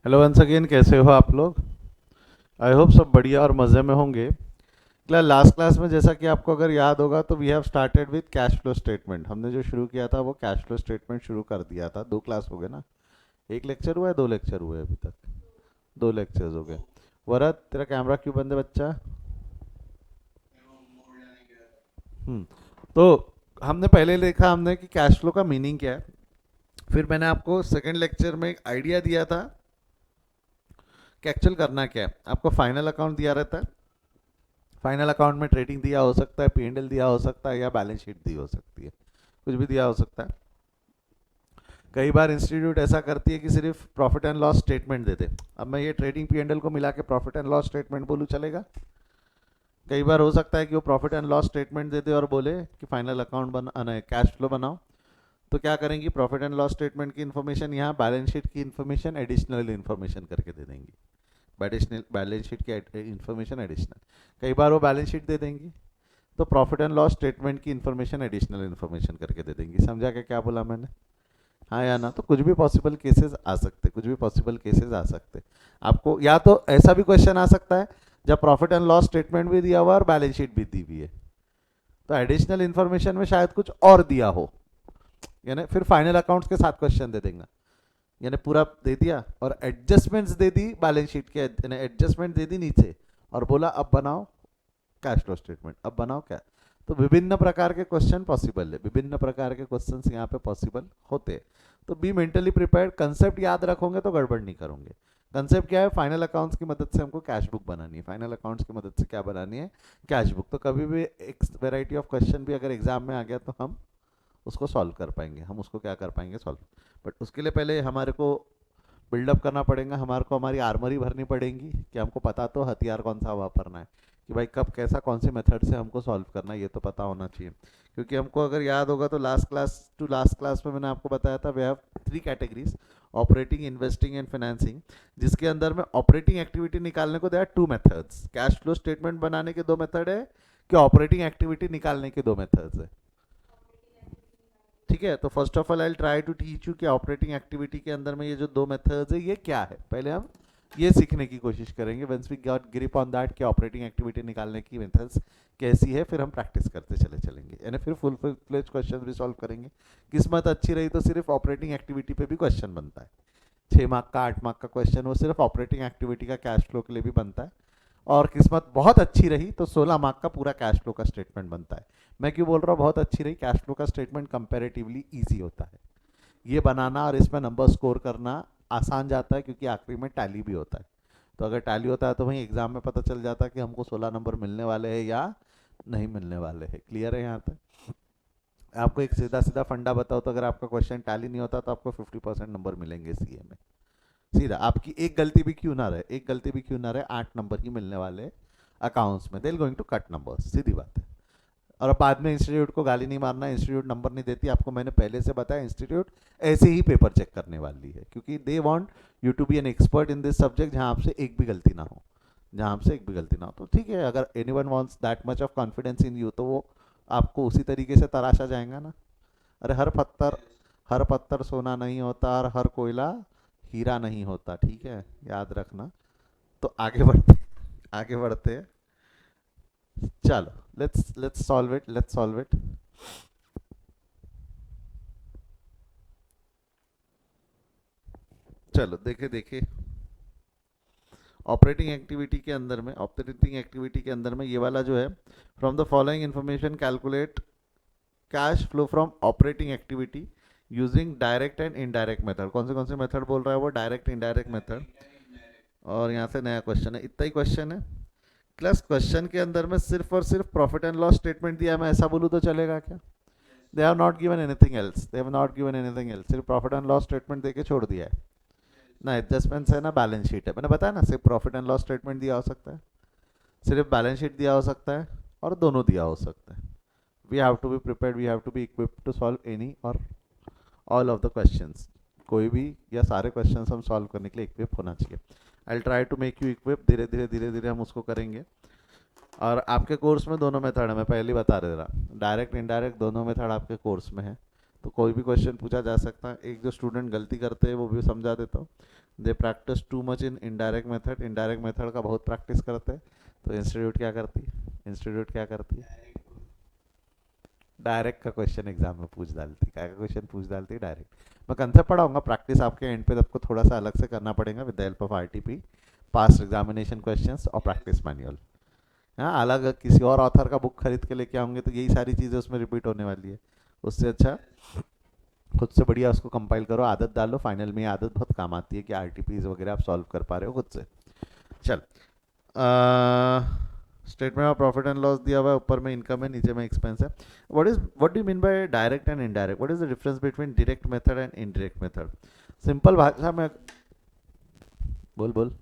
Hello once again, कैसे हो आप लोग? आई होप सब बढ़िया और मज़े में होंगे। लास्ट क्लास में जैसा कि आपको अगर याद होगा तो we have started with cash flow statement. हमने जो शुरू किया था वो कैश फ्लो स्टेटमेंट शुरू कर दिया था। 2 क्लास हो गए ना? एक लेक्चर हुआ है, 2 लेक्चर हुए अभी तक? 2 लेक्चर्स हो गए। वरद, तेरा कैमरा क्यों बंद है बच्चा? हम्म। तो हमने पहले देखा हमने कि कैश फ्लो का मीनिंग क्या है। फिर मैंने आपको सेकेंड लेक्चर में एक आइडिया दिया था कि एक्चुअल करना क्या है। आपको फाइनल अकाउंट दिया रहता है। फाइनल अकाउंट में ट्रेडिंग दिया हो सकता है, P&L दिया हो सकता है, या बैलेंस शीट दी हो सकती है। कुछ भी दिया हो सकता है। कई बार इंस्टीट्यूट ऐसा करती है कि सिर्फ प्रॉफिट एंड लॉस स्टेटमेंट दे दे। अब मैं ये ट्रेडिंग P&L को मिला के प्रॉफिट एंड लॉस स्टेटमेंट बोलूँ, चलेगा? कई बार हो सकता है कि वो प्रॉफिट एंड लॉस स्टेटमेंट दे दे और बोले कि फाइनल अकाउंट बना, कैश फ्लो बनाओ। तो क्या करेंगी, प्रॉफिट एंड लॉस स्टेटमेंट की इन्फॉर्मेशन यहाँ बैलेंस शीट की इन्फॉर्मेशन एडिशनल इन्फॉर्मेशन करके दे देंगी। बैलेंस शीट की इन्फॉर्मेशन एडिशनल। कई बार वो बैलेंस शीट दे देंगी तो प्रॉफिट एंड लॉस स्टेटमेंट की इन्फॉर्मेशन एडिशनल इन्फॉर्मेशन करके दे देंगी। समझा क्या बोला मैंने? हाँ या ना? तो कुछ भी पॉसिबल केसेस आ सकते, कुछ भी पॉसिबल केसेस आ सकते। आपको या तो ऐसा भी क्वेश्चन आ सकता है जब प्रॉफिट एंड लॉस स्टेटमेंट भी दिया हुआ और बैलेंस शीट भी दी हुई है, तो एडिशनल इन्फॉर्मेशन में शायद कुछ और दिया हो, यानी फिर फाइनल अकाउंट्स के साथ क्वेश्चन दे देगा। यानी पूरा दे दिया और adjustments they the balance sheet के, यानी एडजस्टमेंट दे दी नीचे और बोला अब बनाओ कैश फ्लो स्टेटमेंट, अब बनाओ क्या। तो विभिन्न प्रकार के क्वेश्चन पॉसिबल है, विभिन्न प्रकार के क्वेश्चंस यहाँ पे पॉसिबल होते हैं। तो बी मेंटली प्रिपेयर्ड। कंसेप्ट याद रखोगे तो गड़बड़ नहीं करोगे। कंसेप्ट क्या है? फाइनल अकाउंट्स की मदद से हमको कैश बुक बनानी है। फाइनल अकाउंट्स की मदद से क्या बनानी है? Cash book. तो कभी भी एक वेराइटी ऑफ क्वेश्चन भी अगर एग्जाम में आ गया तो हम उसको सॉल्व कर पाएंगे, हम उसको क्या कर पाएंगे, सॉल्व। बट उसके लिए पहले हमारे को बिल्डअप करना पड़ेगा, हमारे को हमारी आर्मरी भरनी पड़ेगी कि हमको पता तो हथियार कौन सा वापरना है, कि भाई कब कैसा कौन से मेथड से हमको सॉल्व करना है, ये तो पता होना चाहिए। क्योंकि हमको अगर याद होगा तो लास्ट क्लास में मैंने आपको बताया था we have 3 categories: operating, investing and financing. जिसके अंदर में ऑपरेटिंग एक्टिविटी निकालने को they are 2 methods. Cash flow statement बनाने के 2 मेथड है कि ऑपरेटिंग एक्टिविटी निकालने के 2 मेथड्स है। ठीक है, तो first of all I try to teach you कि ऑपरेटिंग एक्टिविटी के अंदर में ये जो 2 मेथड्स है ये क्या है, पहले हम ये सीखने की कोशिश करेंगे। Once we got grip on that कि ऑपरेटिंग एक्टिविटी निकालने की मेथड्स कैसी है, फिर हम प्रैक्टिस करते चले चलेंगे, यानी फिर फुल फ्लेज क्वेश्चन भी सॉल्व करेंगे। किस्मत अच्छी रही तो सिर्फ ऑपरेटिंग एक्टिविटी पे भी क्वेश्चन बनता है। 6 मार्क का, 8 मार्क का क्वेश्चन वो सिर्फ ऑपरेटिंग एक्टिविटी का कैश फ्लो के लिए भी बनता है। और किस्मत बहुत अच्छी रही तो 16 मार्क का पूरा कैश फ्लो का स्टेटमेंट बनता है। मैं क्यों बोल रहा हूँ बहुत अच्छी रही? कैश फ्लो का स्टेटमेंट कंपेरेटिवली ईजी होता है ये बनाना, और इसमें नंबर स्कोर करना आसान जाता है क्योंकि आखिरी में टैली भी होता है। तो अगर टैली होता है तो वहीं एग्जाम में पता चल जाता है कि हमको 16 नंबर मिलने वाले हैं या नहीं मिलने वाले हैं। क्लियर है यहाँ तक? आपको एक सीधा सीधा फंडा बताओ तो अगर आपका क्वेश्चन टैली नहीं होता तो आपको 50% नंबर मिलेंगे सीए में। सीधा आपकी एक गलती भी क्यों ना रहे, एक गलती भी क्यों ना रहे, 8 नंबर ही मिलने वाले अकाउंट्स में। They going to cut number, सीधी बात है। और अब बाद में इंस्टीट्यूट को गाली नहीं मारना, इंस्टीट्यूट नंबर नहीं देती आपको। मैंने पहले से बताया इंस्टीट्यूट ऐसे ही पेपर चेक करने वाली है क्योंकि they want you to be an expert in this subject, जहां आपसे एक भी गलती ना हो, जहां आपसे एक भी गलती ना हो। तो ठीक है, अगर any one wants that much of confidence in you तो वो आपको उसी तरीके से तराशा जाएगा ना। अरे हर पत्थर सोना नहीं होता और हर कोयला हीरा नहीं होता, ठीक है, याद रखना। तो आगे बढ़ते, आगे बढ़ते हैं। चलो, let's solve it, let's solve it. चलो देखे देखे। ऑपरेटिंग एक्टिविटी के अंदर में ये वाला जो है, from the following information calculate cash flow from operating activity using direct and indirect method. कौन से मेथड बोल रहा है वो? Direct, indirect method. और यहाँ से नया क्वेश्चन है, इतना ही क्वेश्चन है। प्लस क्वेश्चन के अंदर में सिर्फ और सिर्फ प्रॉफिट एंड लॉस स्टेटमेंट दिया है, मैं ऐसा बोलूँ तो चलेगा क्या? They have not given anything else, they have not given anything else, सिर्फ प्रॉफिट एंड लॉस स्टेटमेंट देके छोड़ दिया है ना। एडजस्टमेंट्स है ना बैलेंस शीट है। मैंने बताया ना, सिर्फ प्रॉफिट एंड लॉस स्टेटमेंट दिया हो सकता है, सिर्फ बैलेंस शीट दिया हो सकता है, और दोनों दिया हो सकता है। We have to be prepared, we have to be equipped to solve any और ऑल ऑफ द क्वेश्चंस। कोई भी या सारे क्वेश्चंस हम सॉल्व करने के लिए इक्विप होना चाहिए। I try to make you equip. धीरे धीरे धीरे धीरे हम उसको करेंगे। और आपके कोर्स में दोनों मेथड है, मैं पहले ही बता दे रहा, डायरेक्ट इनडायरेक्ट दोनों मेथड आपके कोर्स में है। तो कोई भी क्वेश्चन पूछा जा सकता है। एक जो स्टूडेंट गलती करते हैं वो भी समझा देता हूँ। They practice too much in indirect method, indirect method का बहुत प्रैक्टिस करते हैं। तो इंस्टीट्यूट क्या करती है, इंस्टीट्यूट क्या करती है, डायरेक्ट का क्वेश्चन एग्जाम में पूछ डालती, क्या का क्वेश्चन पूछ डालती है, डायरेक्ट। मैं कंसेप्ट पढ़ाऊंगा, प्रैक्टिस आपके एंड पे आपको थोड़ा सा अलग से करना पड़ेगा with the help of RTP, past examination questions और प्रैक्टिस मैनुअल। हाँ, अलग किसी और ऑथर का बुक खरीद के लेके आऊंगे तो यही सारी चीज़ें उसमें रिपीट होने वाली है। उससे अच्छा खुद से बढ़िया उसको कंपाइल करो, आदत डालो, फाइनल में ये आदत बहुत काम आती है कि आरटीपीज वगैरह आप सॉल्व कर पा रहे हो खुद से। चल, statement of profit and loss दिया हुआ है, ऊपर में इनकम है, नीचे में एक्सपेंस है। What do mean by direct and indirect, what is the difference between direct method and indirect method? Simple भाषा में बोल बोल।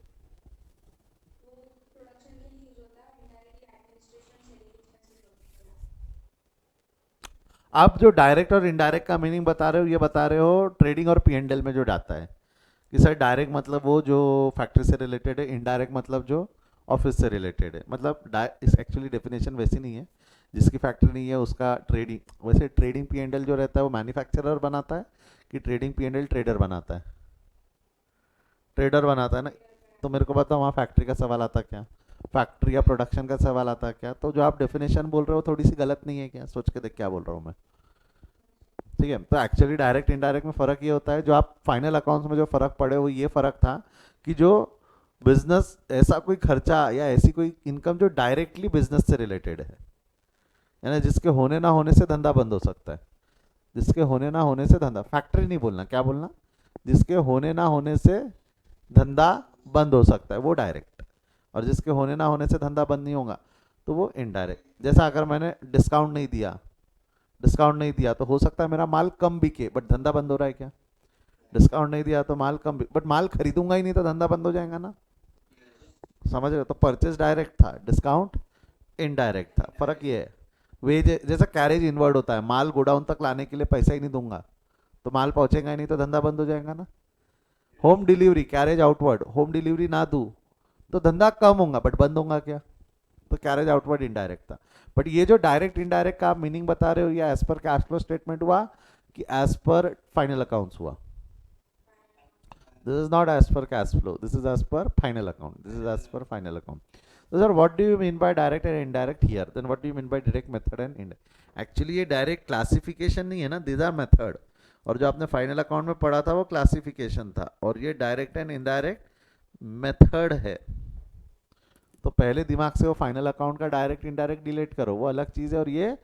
आप जो डायरेक्ट और इनडायरेक्ट का मीनिंग बता रहे हो, ये बता रहे हो ट्रेडिंग और पीएनडल में जो जाता है कि सर डायरेक्ट मतलब वो जो फैक्ट्री से रिलेटेड है, इनडायरेक्ट मतलब जो ऑफिस से रिलेटेड है। मतलब इस एक्चुअली डेफिनेशन वैसी नहीं है, जिसकी फैक्ट्री नहीं है उसका ट्रेडिंग। वैसे ट्रेडिंग पीएनडल जो रहता है वो मैन्युफैक्चरर बनाता है कि ट्रेडिंग पीएनडल ट्रेडर बनाता है? ट्रेडर बनाता है ना। तो मेरे को बताओ वहाँ फैक्ट्री का सवाल आता क्या, फैक्ट्री या प्रोडक्शन का सवाल आता क्या? तो जो आप डेफिनेशन बोल रहे हो थोड़ी सी गलत नहीं है क्या? सोच के देख क्या बोल रहा हूँ मैं। ठीक है, तो एक्चुअली डायरेक्ट इनडायरेक्ट में फ़र्क ये होता है, जो आप फाइनल अकाउंट्स में जो फ़र्क पड़े वो ये फ़र्क था कि जो बिजनेस ऐसा कोई खर्चा या ऐसी कोई इनकम जो डायरेक्टली बिजनेस से रिलेटेड है, यानी जिसके होने ना होने से धंधा बंद हो सकता है। जिसके होने ना होने से धंधा, फैक्ट्री नहीं बोलना, क्या बोलना, जिसके होने ना होने से धंधा बंद हो सकता है वो डायरेक्ट, और जिसके होने ना होने से धंधा बंद नहीं होगा तो वो इनडायरेक्ट। जैसा अगर मैंने डिस्काउंट नहीं दिया, डिस्काउंट नहीं दिया तो हो सकता है मेरा माल कम बिके बट धंधा बंद हो रहा है क्या? डिस्काउंट नहीं दिया तो माल कम बट माल खरीदूंगा ही नहीं तो धंधा बंद हो जाएगा ना। समझ रहे हो? तो परचेज डायरेक्ट था, डिस्काउंट इनडायरेक्ट था, फर्क ये है। वे जैसा कैरेज इनवर्ड होता है, माल गोडाउन तक लाने के लिए पैसा ही नहीं दूंगा तो माल पहुंचेगा ही नहीं तो धंधा बंद हो जाएगा ना। Home delivery, carriage outward, home delivery ना दूँ तो धंधा कम होगा बट बंद होगा क्या? तो कैरेज आउटवर्ड इनडायरेक्ट था। बट ये जो डायरेक्ट इनडायरेक्ट का आप मीनिंग बता रहे हो, या as per cash flow statement हुआ कि एज पर फाइनल अकाउंट्स हुआ? This is not as per cash flow. This is as per final account. This is as per final account. So sir, what do you mean by direct and indirect here? Then what do you mean by direct method and indirect? Actually ये direct classification नहीं है ना, these are method. और जो आपने final account में पढ़ा था वो क्लासिफिकेशन था, और ये डायरेक्ट एंड इनडायरेक्ट मेथड है। तो पहले दिमाग से वो फाइनल अकाउंट का डायरेक्ट इनडायरेक्ट डिलीट करो, वो अलग चीज़ है और ये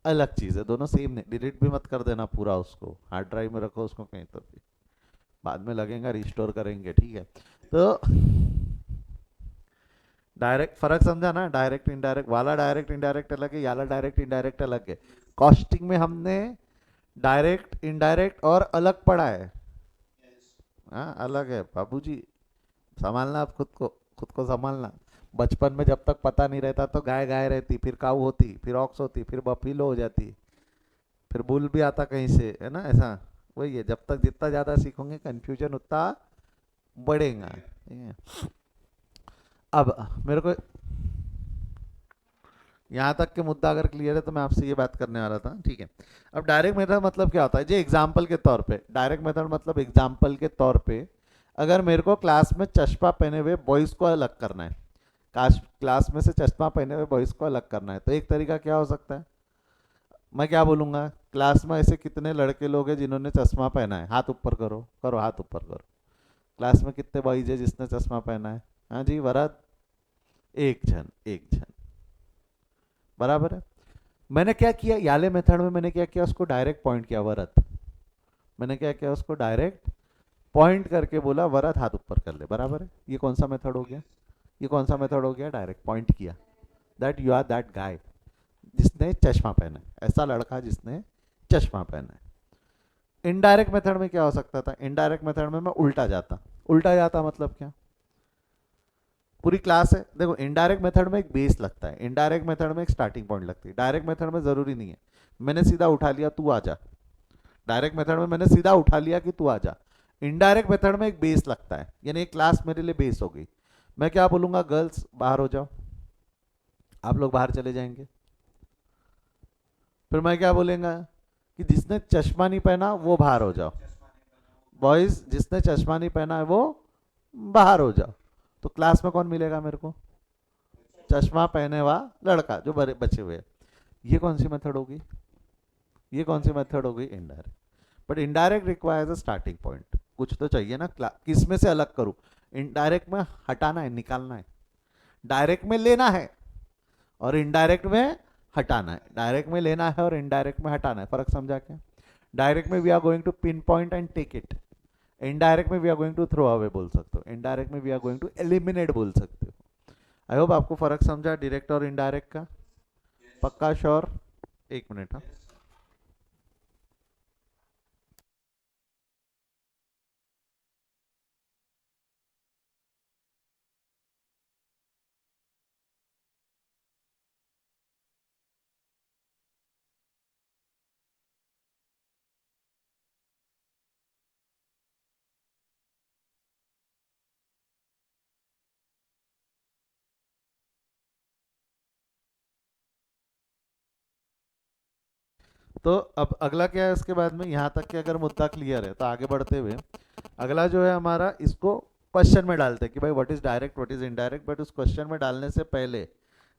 अलग चीज़ है, दोनों सेम नहीं। डिलीट भी मत कर देना पूरा, उसको हार्ड ड्राइव में रखो उसको कहीं तो भी, बाद में लगेगा रिस्टोर करेंगे, ठीक है। तो डायरेक्ट फर्क समझा ना, डायरेक्ट इनडायरेक्ट वाला, डायरेक्ट इनडायरेक्ट अलग है, याला डायरेक्ट इनडायरेक्ट अलग है। कॉस्टिंग में हमने डायरेक्ट इनडायरेक्ट और अलग पढ़ा है। हाँ अलग है बाबूजी, संभालना आप खुद को, खुद को संभालना। बचपन में जब तक पता नहीं रहता तो गाय गाय रहती, फिर काऊ होती, फिर ऑक्स होती, फिर बफीलो हो जाती, फिर बुल भी आता कहीं से, है ना ऐसा। वही है, जब तक जितना ज़्यादा सीखोगे कन्फ्यूजन उतना बढ़ेगा, ठीक है। अब मेरे को यहाँ तक के मुद्दा अगर क्लियर है तो मैं आपसे ये बात करने वाला था, ठीक है। अब डायरेक्ट मेथड मतलब क्या होता है जी? एग्जाम्पल के तौर पे डायरेक्ट मेथड मतलब एग्जाम्पल के तौर पे, अगर मेरे को क्लास में चश्मा पहने हुए बॉयज़ को अलग करना है, क्लास में से चश्मा पहने हुए बॉयज़ को अलग करना है, तो एक तरीका क्या हो सकता है? मैं क्या बोलूँगा, क्लास में ऐसे कितने लड़के लोग हैं जिन्होंने चश्मा पहना है? हाथ ऊपर करो, करो हाथ ऊपर करो। क्लास में कितने बॉयज है जिसने चश्मा पहना है? हाँ जी वरद, एक जन, एक जन, बराबर है। मैंने क्या किया याले मेथड में, मैंने क्या किया, उसको डायरेक्ट पॉइंट किया वरद। मैंने क्या किया, उसको डायरेक्ट पॉइंट करके बोला वरद हाथ ऊपर कर ले, बराबर है। ये कौन सा मेथड हो गया? ये कौन सा मेथड हो गया? डायरेक्ट पॉइंट किया, that you are that guy जिसने चश्मा पहना है, ऐसा लड़का जिसने चश्मा पहना है। इनडायरेक्ट मेथड में क्या हो सकता था? इनडायरेक्ट मेथड में मैं उल्टा जाता। उल्टा जाता मतलब क्या? पूरी क्लास है, देखो इनडायरेक्ट मेथड में एक बेस लगता है, इनडायरेक्ट मेथड में एक स्टार्टिंग पॉइंट लगती है। डायरेक्ट मेथड में जरूरी नहीं है, मैंने सीधा उठा लिया तू आ जा। डायरेक्ट मेथड में मैंने सीधा उठा लिया कि तू आ जा। इनडायरेक्ट मेथड में एक बेस लगता है, यानी एक क्लास मेरे लिए बेस हो गई। मैं क्या बोलूंगा, गर्ल्स बाहर हो जाओ, आप लोग बाहर चले जाएंगे। फिर मैं क्या बोलेगा कि जिसने चश्मा नहीं पहना वो बाहर हो जाओ। बॉयज जिसने चश्मा नहीं पहना है वो बाहर हो जाओ। तो क्लास में कौन मिलेगा मेरे को? चश्मा पहने हुआ लड़का जो बचे हुए हैं। ये कौन सी मेथड होगी? ये कौन सी मेथड होगी? Indirect. But indirect requires a starting point, कुछ तो चाहिए ना। किस में से अलग करूं? इनडायरेक्ट में हटाना है, निकालना है, डायरेक्ट में लेना है और इनडायरेक्ट में हटाना है। डायरेक्ट में लेना है और इनडायरेक्ट में हटाना है। फर्क समझा क्या? डायरेक्ट में we are going to pin point and take it, indirect में we are going to throw away बोल सकते हो, इनडायरेक्ट में we are going to eliminate बोल सकते हो। आई होप आपको फर्क समझा डायरेक्ट और इनडायरेक्ट का। पक्का श्योर? एक मिनट। हाँ, तो अब अगला क्या है इसके बाद में? यहाँ तक के अगर मुद्दा क्लियर है तो आगे बढ़ते हुए अगला जो है हमारा, इसको क्वेश्चन में डालते हैं कि भाई what is direct, what is indirect. But उस क्वेश्चन में डालने से पहले,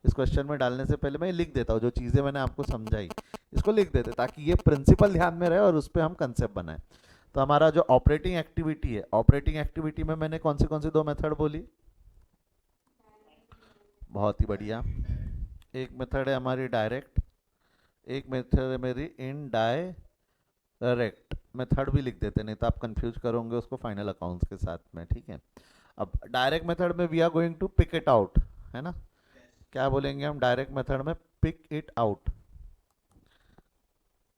इस क्वेश्चन में डालने से पहले मैं लिख देता हूँ जो चीज़ें मैंने आपको समझाई, इसको लिख देते ताकि ये प्रिंसिपल ध्यान में रहे और उस पर हम कंसेप्ट बनाए। तो हमारा जो ऑपरेटिंग एक्टिविटी है, ऑपरेटिंग एक्टिविटी में मैंने कौन सी दो मेथड बोली? बहुत ही बढ़िया। एक मेथड है हमारी डायरेक्ट, एक मेथड है मेरी इनडायरेक्ट। मेथड भी लिख देते, नहीं तो आप कंफ्यूज करोगे उसको फाइनल अकाउंट्स के साथ में, ठीक है। अब डायरेक्ट मेथड में we are going to pick it out, है ना? क्या बोलेंगे हम डायरेक्ट मेथड में? Pick it out,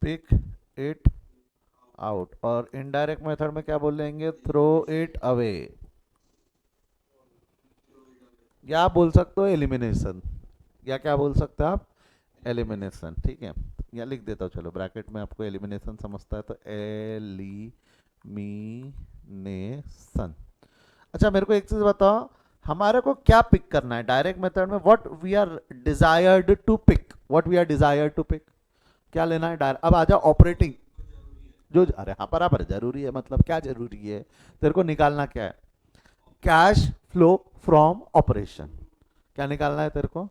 pick it out. और इनडायरेक्ट मेथड में क्या बोलेंगे? थ्रो इट अवे, या आप बोल सकते हो एलिमिनेशन, या क्या बोल सकते हो आप? एलिमिनेशन, ठीक है। या लिख देता हूँ, चलो ब्रैकेट में, आपको एलिमिनेशन समझता है तो एलिमिनेशन। अच्छा मेरे को एक चीज बताओ, हमारे को क्या पिक करना है डायरेक्ट मेथड में? What we are desired to pick, what we are desired to pick, क्या लेना है डायरेक्ट? अब आ जाओ ऑपरेटिंग, जो अरे हाँ बराबर जरूरी है, मतलब क्या जरूरी है? तेरे को निकालना क्या है? Cash flow from operation. क्या निकालना है तेरे को?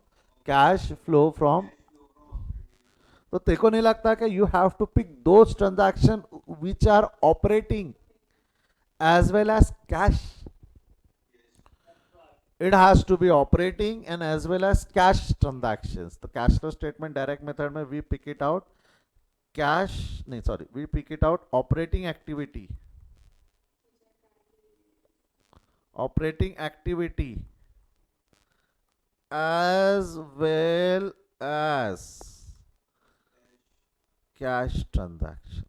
Cash flow from. तो तेरे को नहीं लगता कि you have to pick those transaction which are operating as well as cash? It has to be operating and as well as cash transactions. The cash flow statement direct method में we pick it out cash, नहीं sorry, we pick it out operating activity as well as cash transactions.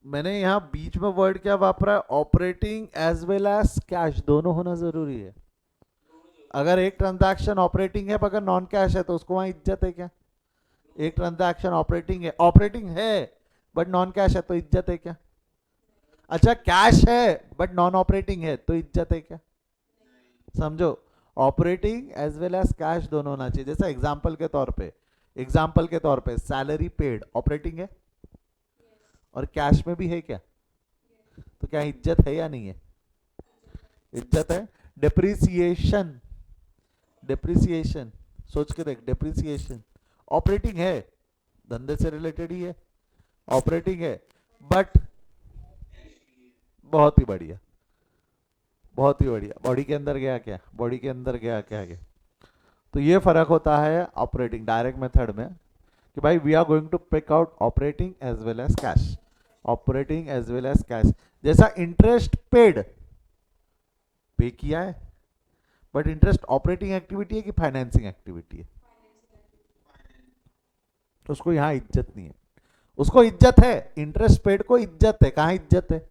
मैंने यहाँ बीच में word क्या वापरा है? Operating as well as cash, दोनों होना जरूरी है। अगर एक ट्रांजैक्शन ऑपरेटिंग है अगर नॉन कैश है तो उसको वहां इज्जत है क्या? एक ट्रांजैक्शन ऑपरेटिंग है बट नॉन कैश है तो इज्जत है क्या? अच्छा कैश है बट नॉन ऑपरेटिंग है तो इज्जत है क्या? समझो, operating as well as cash दोनों होना चाहिए। जैसे एग्जाम्पल के तौर पे सैलरी पेड ऑपरेटिंग है और कैश में भी है क्या? तो क्या इज्जत है या नहीं है? इज्जत है। डिप्रिसिएशन, डिप्रिसिएशन सोच के देख, डिप्रिसिएशन ऑपरेटिंग है, धंधे से रिलेटेड ही है, ऑपरेटिंग है बट बहुत ही बढ़िया, बहुत ही बढ़िया। बॉडी के अंदर गया क्या? बॉडी के अंदर गया क्या? गया। तो ये फर्क होता है ऑपरेटिंग डायरेक्ट मेथड में कि भाई we are going to pick out operating as well as cash, operating as well as cash. जैसा इंटरेस्ट पेड, पे किया है, बट इंटरेस्ट ऑपरेटिंग एक्टिविटी है कि फाइनेंसिंग एक्टिविटी है? तो उसको यहाँ इज्जत नहीं है, उसको इज्जत है। इंटरेस्ट पेड को इज्जत है, कहाँ इज्जत है?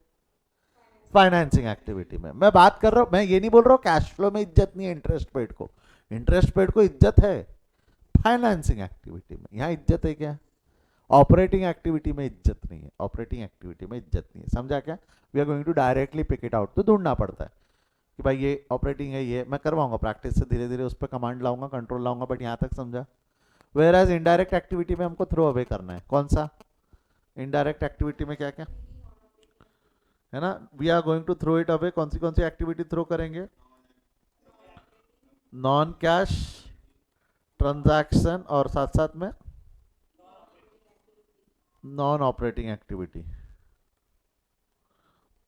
फाइनेंसिंग एक्टिविटी में। मैं बात कर रहा हूं, मैं ये नहीं बोल रहा हूँ कैश फ्लो में इज्जत नहीं है इंटरेस्ट पेड को, इंटरेस्ट पेड को इज्जत है फाइनेंसिंग एक्टिविटी में। यहाँ इज्जत है क्या? ऑपरेटिंग एक्टिविटी में इज्जत नहीं है, ऑपरेटिंग एक्टिविटी में इज्जत नहीं है। समझा क्या? We are going to directly pick it out. तो ढूंढना पड़ता है कि भाई ये ऑपरेटिंग है, ये मैं करवाऊंगा प्रैक्टिस से, धीरे धीरे उस पर कमांड लाऊंगा, कंट्रोल लाऊंगा, बट यहाँ तक समझा। वेयर एज इनडायरेक्ट एक्टिविटी में हमको थ्रो अवे करना है। कौन सा? इनडायरेक्ट एक्टिविटी में क्या क्या? है ना, we are going to throw it away. कौन सी एक्टिविटी थ्रो करेंगे? नॉन कैश ट्रांजैक्शन और साथ साथ में नॉन ऑपरेटिंग एक्टिविटी।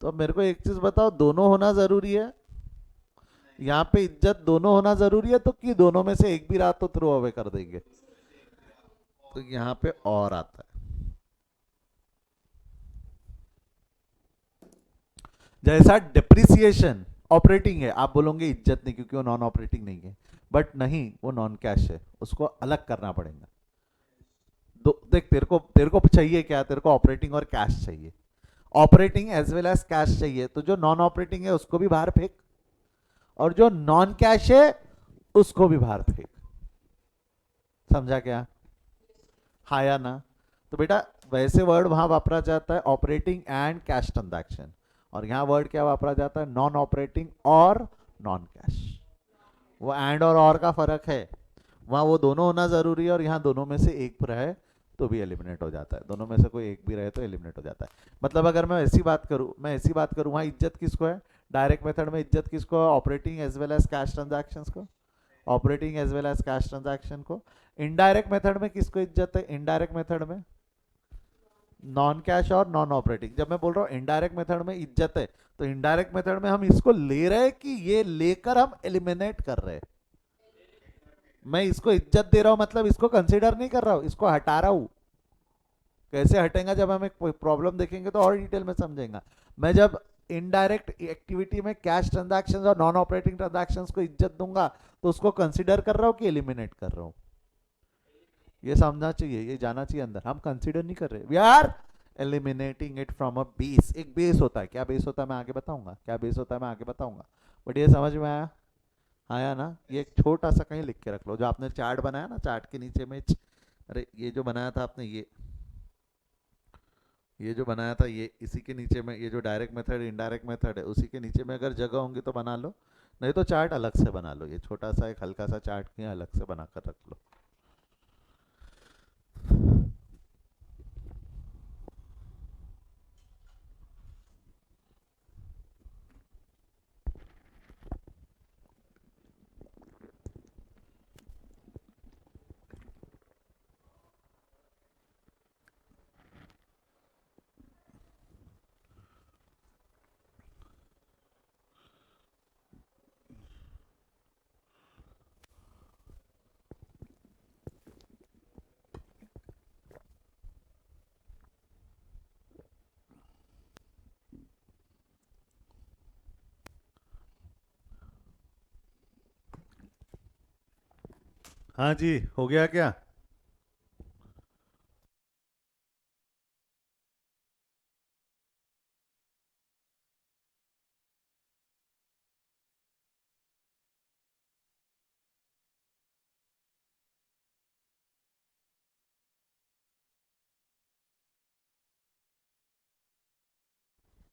तो अब मेरे को एक चीज बताओ, दोनों होना जरूरी है? यहाँ पे इज्जत दोनों होना जरूरी है, तो कि दोनों में से एक भी रहा तो थ्रो अवे कर देंगे? तो यहाँ पे और आता है, जैसा डिप्रिसिएशन ऑपरेटिंग है, आप बोलोगे इज्जत नहीं क्योंकि वो नॉन ऑपरेटिंग नहीं है, बट नहीं, वो नॉन कैश है, उसको अलग करना पड़ेगा। दो देख, तेरे को चाहिए क्या? तेरे को ऑपरेटिंग और कैश चाहिए, operating as well as cash चाहिए, तो जो नॉन ऑपरेटिंग है उसको भी बाहर फेंक, और जो नॉन कैश है उसको भी बाहर फेंक। समझा क्या? हाँ या ना? तो बेटा वैसे वर्ड वहां वापरा जाता है ऑपरेटिंग एंड कैश ट्रांजैक्शन, और यहाँ वर्ड क्या वापरा जाता है? नॉन ऑपरेटिंग और नॉन कैश। वो एंड और का फर्क है, वहां वो दोनों होना जरूरी है, और यहाँ दोनों में से एक रहे तो भी एलिमिनेट हो जाता है, दोनों में से कोई एक भी रहे तो एलिमिनेट हो जाता है। मतलब अगर मैं ऐसी बात करूँ, वहाँ इज्जत किसको है? डायरेक्ट मेथड में इज्जत किसको है? Operating as well as cash transactions को, operating as well as cash transaction को। इनडायरेक्ट मेथड में किसको इज्जत है? इनडायरेक्ट मेथड में नॉन कैश और नॉन ऑपरेटिंग। जब मैं बोल रहा हूँ इनडायरेक्ट मेथड में इज्जत है, तो इनडायरेक्ट मेथड में हम इसको ले रहे हैं कि ये लेकर हम एलिमिनेट कर रहे हैं? मैं इसको इज्जत दे रहा हूं, मतलब इसको कंसीडर नहीं कर रहा हूं, इसको हटा रहा हूं। कैसे हटेगा? जब हम एक प्रॉब्लम देखेंगे तो और डिटेल में समझेंगे। मैं जब इनडायरेक्ट एक्टिविटी में कैश ट्रांजैक्शंस और नॉन ऑपरेटिंग ट्रांजैक्शंस को इज्जत दूंगा, तो उसको कंसीडर कर रहा हूं कि एलिमिनेट कर रहा हूं? ये समझना चाहिए, ये जाना चाहिए अंदर। हम कंसीडर नहीं कर रहे, we are eliminating it from a base. एक बेस होता है, क्या बेस होता है मैं आगे बताऊंगा, क्या बेस होता है मैं आगे बताऊंगा, बट ये समझ में आया? आया ना? ये एक छोटा सा कहीं लिख के रख लो, जो आपने चार्ट बनाया ना, चार्ट के नीचे में अरे ये जो बनाया था आपने, ये जो बनाया था, ये इसी के नीचे में, ये जो डायरेक्ट मेथड इनडायरेक्ट मेथड है, उसी के नीचे में अगर जगह होंगी तो बना लो, नहीं तो चार्ट अलग से बना लो। ये छोटा सा एक हल्का सा चार्ट के अलग से बना कर रख लो। हाँ जी, हो गया क्या?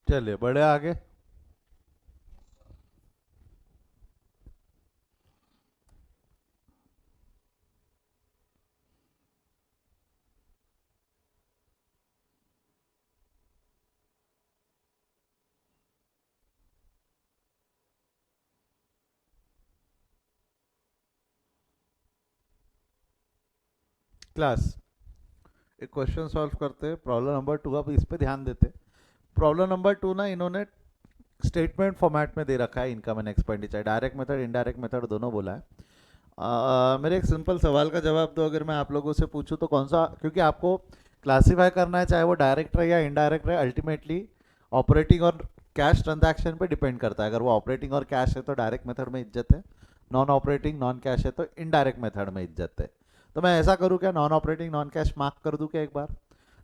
चलिए बढ़े आगे। क्लास, एक क्वेश्चन सॉल्व करते हैं, प्रॉब्लम नंबर 2। अब इस पे ध्यान देते हैं। प्रॉब्लम नंबर 2 ना, इन्होंने स्टेटमेंट फॉर्मेट में दे रखा है, income and expenditure, direct method indirect method दोनों बोला है। मेरे एक सिंपल सवाल का जवाब दो, अगर मैं आप लोगों से पूछूं तो कौन सा, क्योंकि आपको क्लासीफाई करना है, चाहे वो डायरेक्ट रहे या इनडायरेक्ट रहे, अल्टीमेटली ऑपरेटिंग और कैश ट्रांजैक्शन पे डिपेंड करता है। अगर वो ऑपरेटिंग और कैश है तो डायरेक्ट मेथड में इज्जत है, नॉन ऑपरेटिंग नॉन कैश है तो इनडायरेक्ट मेथड में इज्जत है। तो मैं ऐसा करूँ क्या, non operating non cash mark कर दूँ क्या एक बार?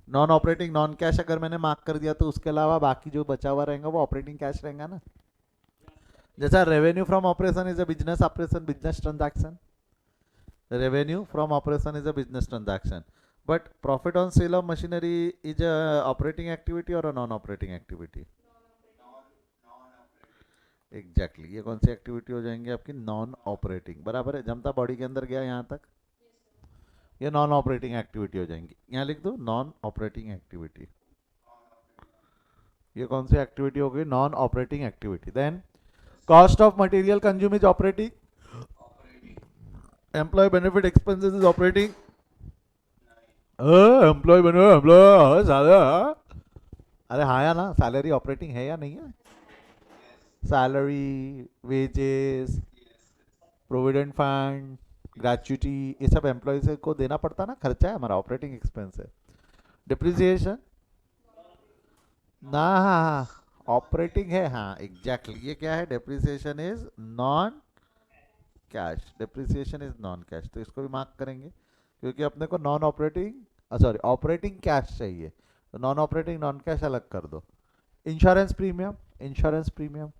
नॉन ऑपरेटिंग नॉन कैश अगर मैंने मार्क कर दिया, तो उसके अलावा बाकी जो बचा हुआ रहेगा वो ऑपरेटिंग कैश रहेगा ना। जैसा revenue from operation is a business operation, business transaction, revenue from operation is a business transaction, but profit on sale of machinery is a operating activity or a non operating activity? Exactly exactly. ये कौन सी activity हो जाएंगी आपकी? Non operating. बराबर है, जमता body के अंदर गया यहाँ तक, ये नॉन ऑपरेटिंग एक्टिविटी हो जाएंगी। यहाँ लिख दो नॉन ऑपरेटिंग एक्टिविटी, ये कौन सी एक्टिविटी हो गई? Non operating activity. Then cost of material consume is operating. Employ benefit expenses is operating. Employ benefit employ ज्यादा. अरे हाँ या ना, सैलरी ऑपरेटिंग है या नहीं है? Salary, wages, provident fund, gratuity, ये सब एम्प्लॉयज को देना पड़ता ना, खर्चा है हमारा, ऑपरेटिंग एक्सपेंस है. डिप्रिसिएशन ना, हाँ ऑपरेटिंग है, हाँ एग्जैक्टली. ये क्या है? Depreciation is non cash. Depreciation is non cash, तो इसको भी मार्क करेंगे क्योंकि अपने को non operating sorry operating cash चाहिए, तो नॉन ऑपरेटिंग नॉन कैश अलग कर दो. Insurance premium, insurance premium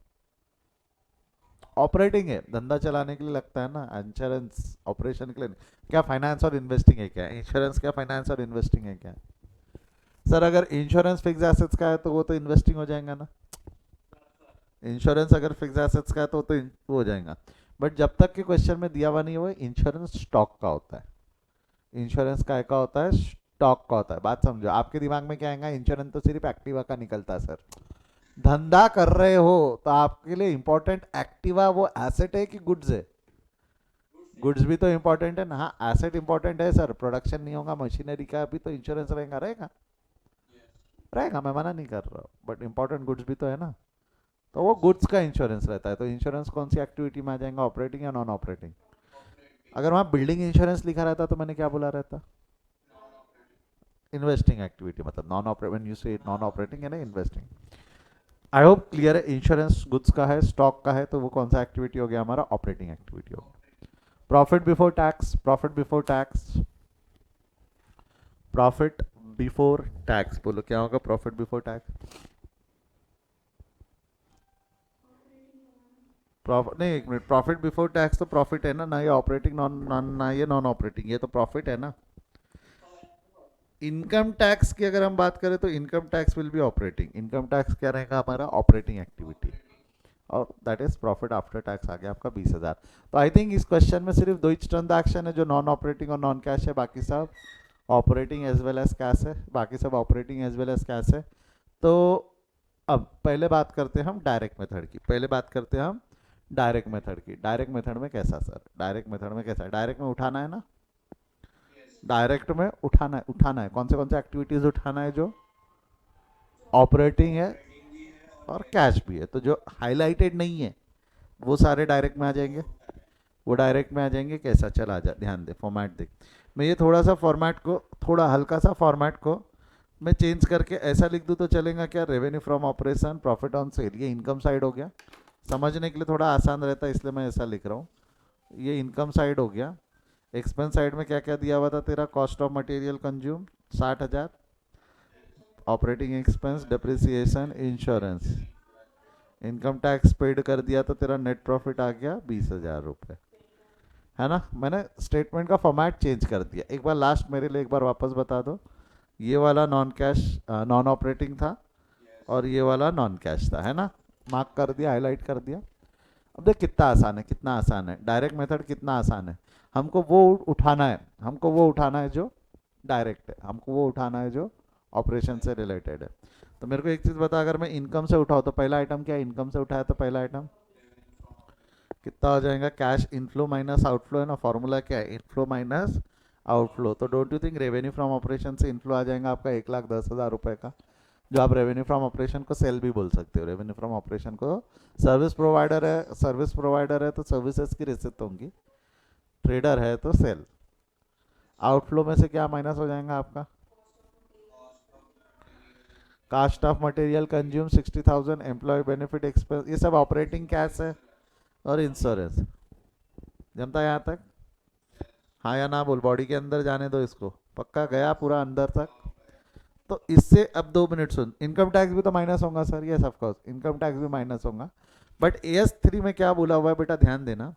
operating है, धंधा चलाने के लिए लगता है ना. इंश्योरेंस ऑपरेशन के लिए नहीं. क्या फाइनेंस और इन्वेस्टिंग है क्या? इंश्योरेंस क्या फाइनेंस और इन्वेस्टिंग है क्या? सर अगर इंश्योरेंस फिक्स एसेट्स का है तो वो तो इन्वेस्टिंग हो जाएगा ना. इंश्योरेंस अगर फिक्स एसेट्स का है तो वो तो वो हो जाएगा. बट जब तक के क्वेश्चन में दिया हुआ नहीं है वो इंश्योरेंस स्टॉक का होता है. इंश्योरेंस काय का होता है? स्टॉक का होता है. बात समझो, आपके दिमाग में क्या आएगा? इंश्योरेंस तो सिर्फ एक्टिवा का निकलता है सर. धंधा कर रहे हो तो आपके लिए इंपॉर्टेंट एक्टिवा वो एसेट है कि गुड्स है? गुड्स भी तो इंपॉर्टेंट है ना. हाँ एसेट इंपॉर्टेंट है सर, प्रोडक्शन नहीं होगा मशीनरी का भी तो इंश्योरेंस रहेगा. रहेगा रहेगा, मैं मना नहीं कर रहा हूँ, बट इंपॉर्टेंट गुड्स भी तो है ना, तो वो गुड्स का इंश्योरेंस रहता है. तो इंश्योरेंस कौन सी एक्टिविटी में आ जाएगा? ऑपरेटिंग या नॉन ऑपरेटिंग? अगर वहाँ बिल्डिंग इंश्योरेंस लिखा रहता तो मैंने क्या बोला रहता? Investing activity. मतलब नॉन ऑपरेटिंग, व्हेन यू से नॉन ऑपरेटिंग है ना, इन्वेस्टिंग. आई होप क्लियर है. इंश्योरेंस गुड्स का है, स्टॉक का है, तो वो कौन सा एक्टिविटी हो गया हमारा? ऑपरेटिंग एक्टिविटी हो गया. Profit before tax, profit before tax, profit before tax बोलो क्या होगा? Profit before tax. प्रॉफिट नहीं, एक मिनट, प्रॉफिट बिफोर टैक्स तो प्रॉफिट है ना, ना ये ऑपरेटिंग नॉन ना ये नॉन ऑपरेटिंग, ये तो प्रॉफिट है ना. इनकम टैक्स की अगर हम बात करें तो income tax will be operating. Income tax क्या रहेगा हमारा? Operating activity. और that is profit after tax आ गया आपका 20,000. तो आई थिंक इस क्वेश्चन में सिर्फ दो ही ट्रांजैक्शन है जो नॉन ऑपरेटिंग और नॉन कैश है, बाकी सब operating as well as cash है. बाकी सब operating as well as cash है. तो अब पहले बात करते हैं हम डायरेक्ट मेथड की. पहले बात करते हैं हम डायरेक्ट मेथड की. डायरेक्ट मेथड में कैसा सर? डायरेक्ट मेथड में कैसा? डायरेक्ट में उठाना है ना, डायरेक्ट में उठाना है. उठाना है कौन से एक्टिविटीज उठाना है? जो ऑपरेटिंग है और कैश भी है. तो जो हाईलाइटेड नहीं है वो सारे डायरेक्ट में आ जाएंगे. वो डायरेक्ट में आ जाएंगे. कैसा? चल आ जा, ध्यान दे फॉर्मेट देख. मैं ये थोड़ा सा फॉर्मेट को, थोड़ा हल्का सा फॉर्मेट को मैं चेंज करके ऐसा लिख दूँ तो चलेगा क्या? Revenue from operation, profit on sale, ये इनकम साइड हो गया. समझने के लिए थोड़ा आसान रहता है इसलिए मैं ऐसा लिख रहा हूँ. ये इनकम साइड हो गया. एक्सपेंस साइड में क्या क्या दिया हुआ था तेरा? Cost of material consume 60,000, operating expense, depreciation, insurance. Income tax paid कर दिया तो तेरा नेट प्रॉफिट आ गया 20,000 रुपये, है ना. मैंने स्टेटमेंट का फॉर्मेट चेंज कर दिया. एक बार लास्ट मेरे लिए एक बार वापस बता दो. ये वाला नॉन कैश नॉन ऑपरेटिंग था और ये वाला नॉन कैश था, है ना. मार्क कर दिया, हाईलाइट कर दिया. अब देख कितना आसान है, कितना आसान है. डायरेक्ट मेथड कितना आसान है. हमको वो उठाना है, हमको वो उठाना है जो डायरेक्ट है, हमको वो उठाना है जो ऑपरेशन से रिलेटेड है. तो मेरे को एक चीज़ बता, अगर मैं इनकम से उठाऊँ तो पहला आइटम क्या है? इनकम से उठाया तो पहला आइटम कितना हो जाएगा? कैश इनफ्लो माइनस आउटफ्लो है ना. फॉर्मूला क्या है? Inflow minus outflow. तो don't you think revenue from operation से इनफ्लो आ जाएगा आपका 1,10,000 रुपये का, जो आप रेवेन्यू फ्रॉम ऑपरेशन को सेल भी बोल सकते हो. रेवेन्यू फ्रॉम ऑपरेशन को सर्विस प्रोवाइडर है, सर्विस प्रोवाइडर है तो सर्विसेज की रिसिप्ट होंगी. ट्रेडर है तो सेल. आउटफ्लो में से क्या माइनस हो जाएगा आपका? Cost of material consume 60,000, employ benefit expense, ये सब ऑपरेटिंग कैश है. और इंश्योरेंस. जमता यहाँ तक? हाँ या ना बोल, बॉडी के अंदर जाने दो इसको. पक्का गया पूरा अंदर तक? तो इससे अब 2 मिनट सुन. इनकम टैक्स भी तो माइनस होगा sir. Yes of course income tax भी माइनस होगा. बट AS3 में क्या बोला हुआ है बेटा? ध्यान देना.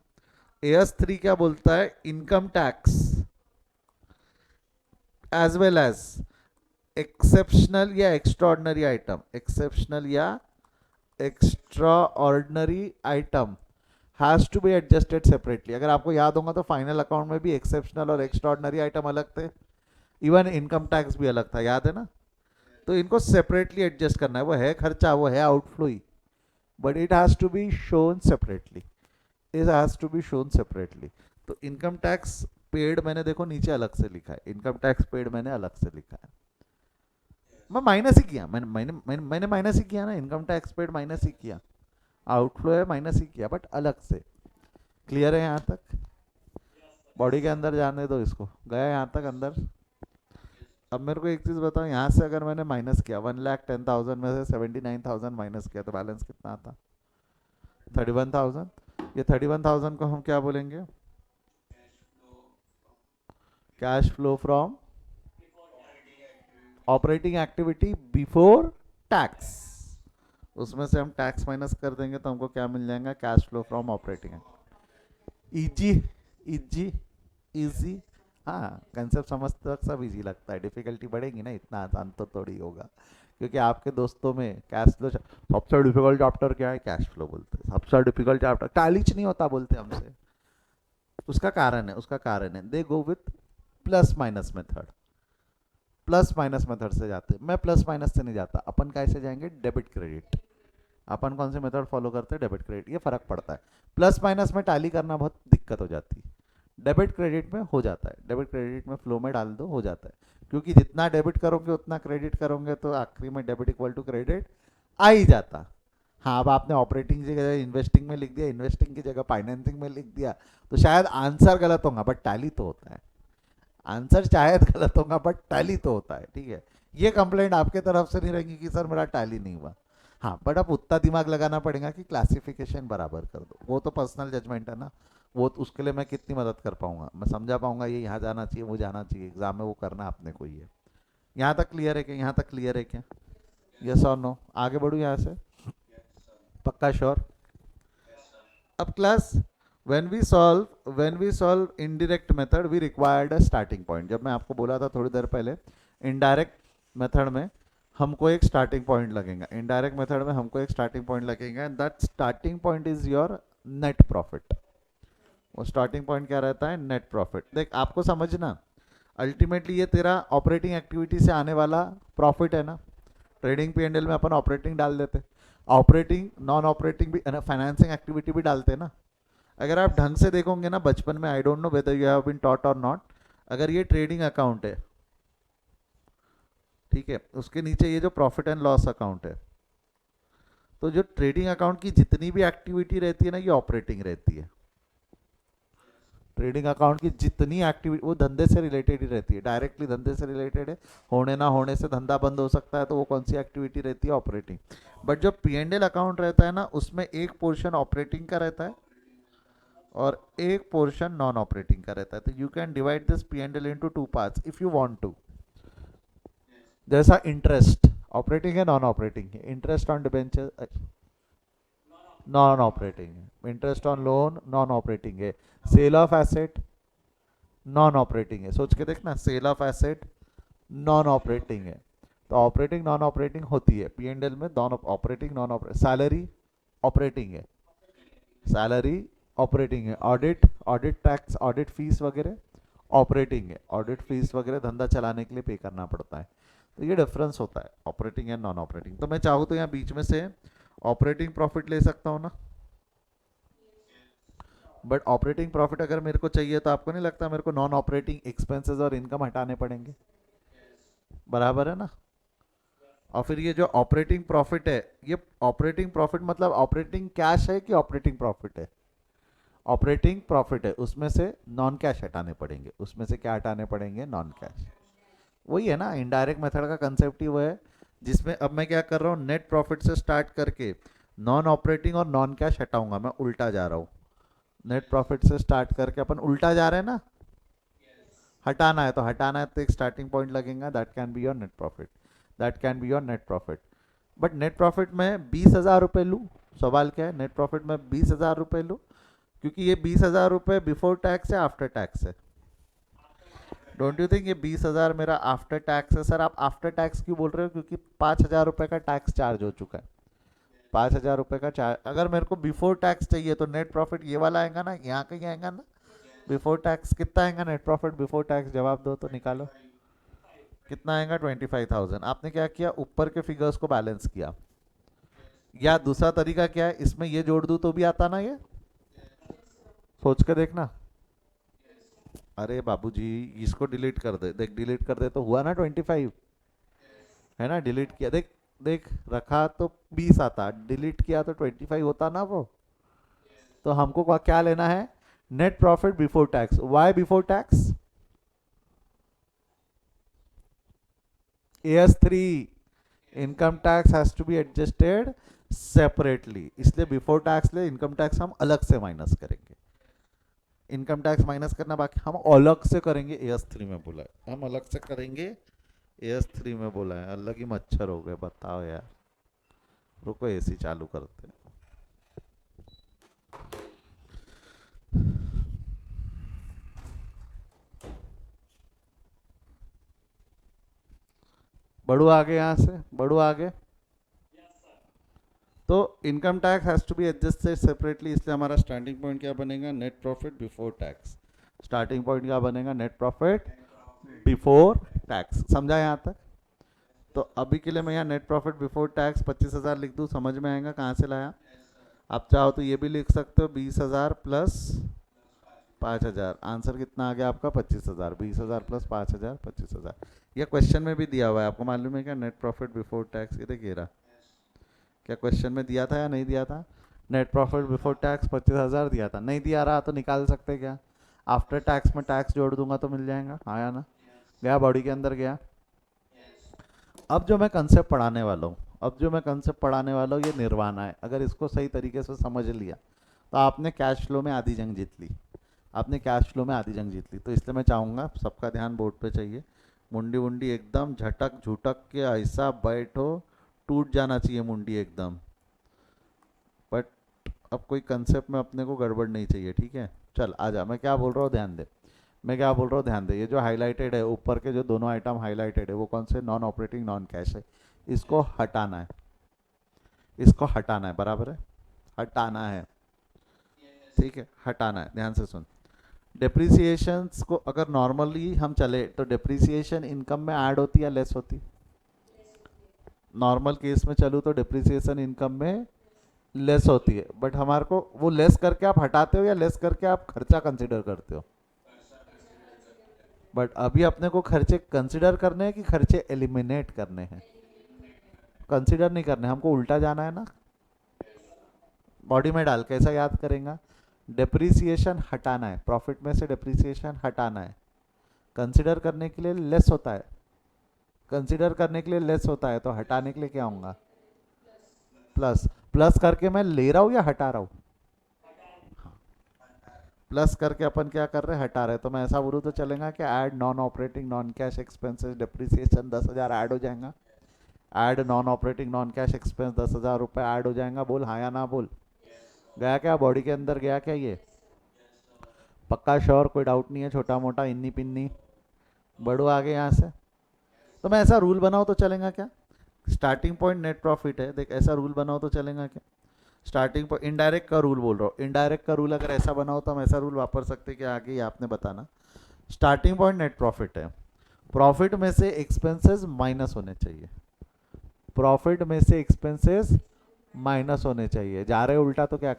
AS3 क्या बोलता है? Income tax as well as exceptional या एक्स्ट्राऑर्डिनरी आइटम, एक्सेप्शनल या extraordinary item has to be adjusted separately. अगर आपको याद होगा तो फाइनल अकाउंट में भी एक्सेप्शनल और एक्स्ट्रा ऑर्डिनरी आइटम अलग थे. इवन इनकम टैक्स भी अलग था, याद है ना. तो इनको सेपरेटली एडजस्ट करना है, वो है खर्चा, वो है आउटफ्लो ही, but it has to be shown separately, it has to be shown separately. तो इनकम टैक्स पेड मैंने देखो नीचे अलग से लिखा है, इनकम टैक्स पेड मैंने अलग से लिखा है, मैं माइनस ही किया, मैंने माइनस ही किया ना, इनकम टैक्स पेड माइनस ही किया, आउटफ्लो है माइनस ही किया, बट अलग से। क्लियर है यहाँ तक? बॉडी के अंदर जाने दो इसको, गया यहाँ तक अंदर। अब मेरे को एक चीज़ बताओ, यहाँ से अगर मैंने माइनस किया 1,10,000 में से 79,000 माइनस किया तो बैलेंस कितना आता? 31,000। ये 31,000 को हम क्या बोलेंगे? Cash flow from operating activity before tax. उसमें से हम टैक्स माइनस कर देंगे तो हमको क्या मिल जाएगा? Cash flow from operating. Easy, easy, easy. हाँ, कंसेप्ट समझते वक्त सब इजी लगता है, डिफिकल्टी बढ़ेगी ना, इतना आसान तो थोड़ी होगा। क्योंकि आपके दोस्तों में कैश फ्लो सबसे डिफिकल्ट चैप्टर क्या है? कैश फ्लो बोलते हैं, सबसे डिफिकल्ट चैप्टर टैलीच नहीं होता बोलते हमसे। उसका कारण है, उसका कारण है, they go with plus minus method, plus minus method से जाते हैं। मैं प्लस माइनस से नहीं जाता, अपन कैसे जाएंगे? Debit credit. अपन कौन से मेथड फॉलो करते हैं? Debit credit. ये फर्क पड़ता है, प्लस माइनस में टैली करना बहुत दिक्कत हो जाती है, डेबिट क्रेडिट में हो जाता है, डेबिट क्रेडिट में फ्लो में डाल दो हो जाता है। क्योंकि जितना डेबिट करोगे उतना क्रेडिट करोगे, तो आखिरी में डेबिट इक्वल टू क्रेडिट आ ही जाता। हाँ, अब आपने ऑपरेटिंग की जगह इन्वेस्टिंग में लिख दिया, इन्वेस्टिंग की जगह फाइनेंसिंग में लिख दिया, तो शायद आंसर गलत होगा बट टैली तो होता है। आंसर शायद गलत होगा बट टैली तो होता है, ठीक है। ये कंप्लेंट आपके तरफ से नहीं रहेगी कि सर मेरा टैली नहीं हुआ। हाँ, बट अब उतना दिमाग लगाना पड़ेगा कि क्लासिफिकेशन बराबर कर दो, वो तो पर्सनल जजमेंट है ना, वो तो उसके लिए मैं कितनी मदद कर पाऊंगा? मैं समझा पाऊंगा ये यहाँ जाना चाहिए, वो जाना चाहिए, एग्जाम में वो करना अपने को ही है। यहाँ तक क्लियर है क्या? यहाँ तक क्लियर है क्या? यस और नो? आगे बढ़ूँ यहाँ से? पक्का श्योर? अब class, when we solve indirect method we required a starting point। जब मैं आपको बोला था थोड़ी देर पहले, इनडायरेक्ट मेथड में हमको एक स्टार्टिंग पॉइंट लगेगा, इनडायरेक्ट मेथड में हमको एक स्टार्टिंग पॉइंट लगेगा, and that starting point is your net profit. वो स्टार्टिंग पॉइंट क्या रहता है? Net profit. देख, आपको समझना, अल्टीमेटली ये तेरा ऑपरेटिंग एक्टिविटी से आने वाला प्रॉफिट है ना। ट्रेडिंग पी एंड एल में अपन ऑपरेटिंग डाल देते, ऑपरेटिंग नॉन ऑपरेटिंग भी, फाइनेंसिंग एक्टिविटी भी डालते ना। अगर आप ढंग से देखोगे ना बचपन में, I don't know whether you have been taught और नॉट, अगर ये ट्रेडिंग अकाउंट है, ठीक है, उसके नीचे ये जो प्रॉफिट एंड लॉस अकाउंट है, तो जो ट्रेडिंग अकाउंट की जितनी भी एक्टिविटी रहती है ना, ये ऑपरेटिंग रहती है। ट्रेडिंग अकाउंट की जितनी एक्टिविटी वो धंधे से रिलेटेड ही रहती है, डायरेक्टली धंधे से रिलेटेड है, होने ना होने से धंधा बंद हो सकता है, तो वो कौन सी एक्टिविटी रहती है? ऑपरेटिंग। बट जो पी एंड एल अकाउंट रहता है ना, उसमें एक पोर्शन ऑपरेटिंग का रहता है और एक पोर्शन नॉन ऑपरेटिंग का रहता है। तो you can divide this P and L into two parts if you want to. जैसा इंटरेस्ट ऑपरेटिंग है, नॉन ऑपरेटिंग है, interest on debenture non operating है, interest on loan non operating है, sale of asset non operating है। सोच के देखना, sale of asset non operating है। तो ऑपरेटिंग नॉन ऑपरेटिंग होती है पी एंड एल में, non operating non operating. Salary operating है, सैलरी ऑपरेटिंग है। Audit, audit tax, audit fees वगैरह ऑपरेटिंग है, ऑडिट फीस वगैरह धंधा चलाने के लिए पे करना पड़ता है। तो ये डिफरेंस होता है ऑपरेटिंग एंड नॉन ऑपरेटिंग। तो मैं चाहूँ तो यहाँ बीच में से ऑपरेटिंग प्रॉफिट ले सकता हूँ ना, बट ऑपरेटिंग प्रॉफिट अगर मेरे को चाहिए तो आपको नहीं लगता मेरे को नॉन ऑपरेटिंग एक्सपेंसेस और इनकम हटाने पड़ेंगे? बराबर है ना। और फिर ये जो ऑपरेटिंग प्रॉफिट है, ये ऑपरेटिंग प्रॉफिट मतलब ऑपरेटिंग कैश है कि ऑपरेटिंग प्रॉफिट है? ऑपरेटिंग प्रॉफिट है, उसमें से नॉन कैश हटाने पड़ेंगे, उसमें से क्या हटाने पड़ेंगे? Non cash. वही है ना, इनडायरेक्ट मेथड का कंसेप्ट ही वो है, जिसमें अब मैं क्या कर रहा हूँ, नेट प्रॉफिट से स्टार्ट करके नॉन ऑपरेटिंग और नॉन कैश हटाऊंगा, मैं उल्टा जा रहा हूँ। नेट प्रॉफिट से स्टार्ट करके अपन उल्टा जा रहे हैं ना, हटाना है तो हटाना है, तो एक स्टार्टिंग पॉइंट लगेगा, that can be your net profit, that can be your net profit. But net profit में 20,000 रुपये लूँ? सवाल क्या है, नेट प्रॉफिट में 20,000 रुपये लूँ? क्योंकि ये 20,000 रुपये बिफोर टैक्स है आफ्टर टैक्स है? डोंट यू थिंक ये 20,000 मेरा आफ्टर टैक्स है? सर आप आफ्टर टैक्स क्यों बोल रहे हो? क्योंकि 5,000 रुपये का टैक्स चार्ज हो चुका है, 5,000 रुपये का चार्ज। अगर मेरे को बिफोर टैक्स चाहिए तो नेट प्रॉफिट ये वाला आएगा ना, यहाँ का ही आएगा ना। बिफोर टैक्स कितना आएगा नेट प्रॉफिट बिफोर टैक्स? जवाब दो तो, निकालो कितना आएगा 25,000। आपने क्या किया, ऊपर के फिगर्स को बैलेंस किया, या दूसरा तरीका क्या है, इसमें ये जोड़ दूं तो भी आता ना ये, सोच के देखना। अरे बाबूजी, इसको डिलीट कर दे, देख डिलीट कर दे तो हुआ ना 25, है ना, डिलीट किया, देख देख रखा तो 20 आता, डिलीट किया तो 25 होता ना वो। तो हमको क्या लेना है, net profit before tax. Why before tax, AS3 income tax has to be adjusted separately, इसलिए बिफोर टैक्स ले इनकम टैक्स हम अलग से माइनस करेंगे। इनकम टैक्स माइनस करना बाकी, हम अलग से करेंगे, AS3 में बोला है, हम अलग से करेंगे, AS3 में बोला है। अलग ही मच्छर हो गए, बताओ यार, रुको AC चालू करते हैं। बढ़ू आगे, यहाँ से बढ़ू आगे। तो income tax has to be adjusted separately, इसलिए हमारा स्टार्टिंग पॉइंट क्या बनेगा, net profit before tax. Starting point क्या बनेगा, नेट प्रॉफिट बिफोर टैक्स। समझा यहाँ तक? तो अभी के लिए मैं यहाँ नेट प्रॉफिट बिफोर टैक्स 25,000 लिख दूँ, समझ में आएगा कहाँ से लाया। आप चाहो तो ये भी लिख सकते हो, 20,000 प्लस 5,000। आंसर कितना आ गया आपका, 25,000। 20,000 प्लस 5,000, 25,000। यह क्वेश्चन में भी दिया हुआ है, आपको मालूम है क्या, नेट प्रॉफिट बिफोर टैक्स। ये देखिए रहा, क्या क्वेश्चन में दिया था या नहीं दिया था, नेट प्रॉफिट बिफोर टैक्स 25,000 दिया था। नहीं दिया रहा तो निकाल सकते क्या, आफ्टर टैक्स में टैक्स जोड़ दूंगा तो मिल जाएगा। आया ना, गया बॉडी के अंदर गया। अब जो मैं कंसेप्ट पढ़ाने वाला हूँ, ये निर्वाणा है। अगर इसको सही तरीके से समझ लिया तो आपने कैश फ्लो में आधी जंग जीत ली, तो इसलिए मैं चाहूँगा सबका ध्यान बोर्ड पे चाहिए। मुंडी वुंडी एकदम झटक झुटक के ऐसा बैठो, टूट जाना चाहिए मुंडी एकदम। बट अब कोई कंसेप्ट में अपने को गड़बड़ नहीं चाहिए, ठीक है। चल आजा, मैं क्या बोल रहा हूँ ध्यान दे। ये जो हाईलाइटेड है, ऊपर के जो दोनों आइटम हाईलाइटेड है, वो कौन से, नॉन ऑपरेटिंग नॉन कैश है। इसको हटाना है, बराबर है, हटाना है, ठीक है, हटाना है। ध्यान से सुन, डेप्रिसिएशंस को अगर नॉर्मली हम चले तो डेप्रिसिएशन इनकम में ऐड होती है, लेस होती। नॉर्मल केस में चलूँ तो डेप्रिसिएशन इनकम में लेस होती है, बट हमारे को वो लेस करके आप हटाते हो या लेस करके आप खर्चा कंसिडर करते हो। बट अभी अपने को खर्चे कंसिडर करने हैं कि खर्चे एलिमिनेट करने हैं, कंसिडर नहीं करने, हमको उल्टा जाना है ना। बॉडी में डाल कैसा याद करेंगे, डेप्रिसिएशन हटाना है, प्रॉफिट में से डेप्रिसिएशन हटाना है। कंसिडर करने के लिए लेस होता है, तो हटाने के लिए क्या होगा, प्लस। प्लस करके मैं ले रहा हूँ या हटा रहा हूँ, प्लस करके अपन क्या कर रहे हैं, हटा रहे हैं। तो मैं ऐसा बोलूँ तो चलेगा कि add non operating non cash expenses depreciation 10,000 add हो जाएगा। Add non operating non cash expense 10,000 रुपये ऐड हो जाएगा। बोल हाँ या ना बोल, गया क्या बॉडी के अंदर, गया क्या ये, पक्का श्योर, कोई डाउट नहीं है, छोटा मोटा इन्नी पिन्नी। बढ़ो आगे यहाँ से। तो मैं ऐसा रूल बनाऊँ तो चलेगा क्या, स्टार्टिंग पॉइंट नेट प्रॉफिट है, देख ऐसा रूल बनाओ तो चलेगा क्या। स्टार्टिंग पॉइंट इनडायरेक्ट का रूल बोल रहा हूँ, इनडायरेक्ट का रूल अगर ऐसा बनाओ तो हम ऐसा रूल वापर सकते कि आगे ये आपने बताना। स्टार्टिंग पॉइंट नेट प्रॉफिट है, प्रॉफिट में से एक्सपेंसेस माइनस होने चाहिए, जा रहे उल्टा तो क्या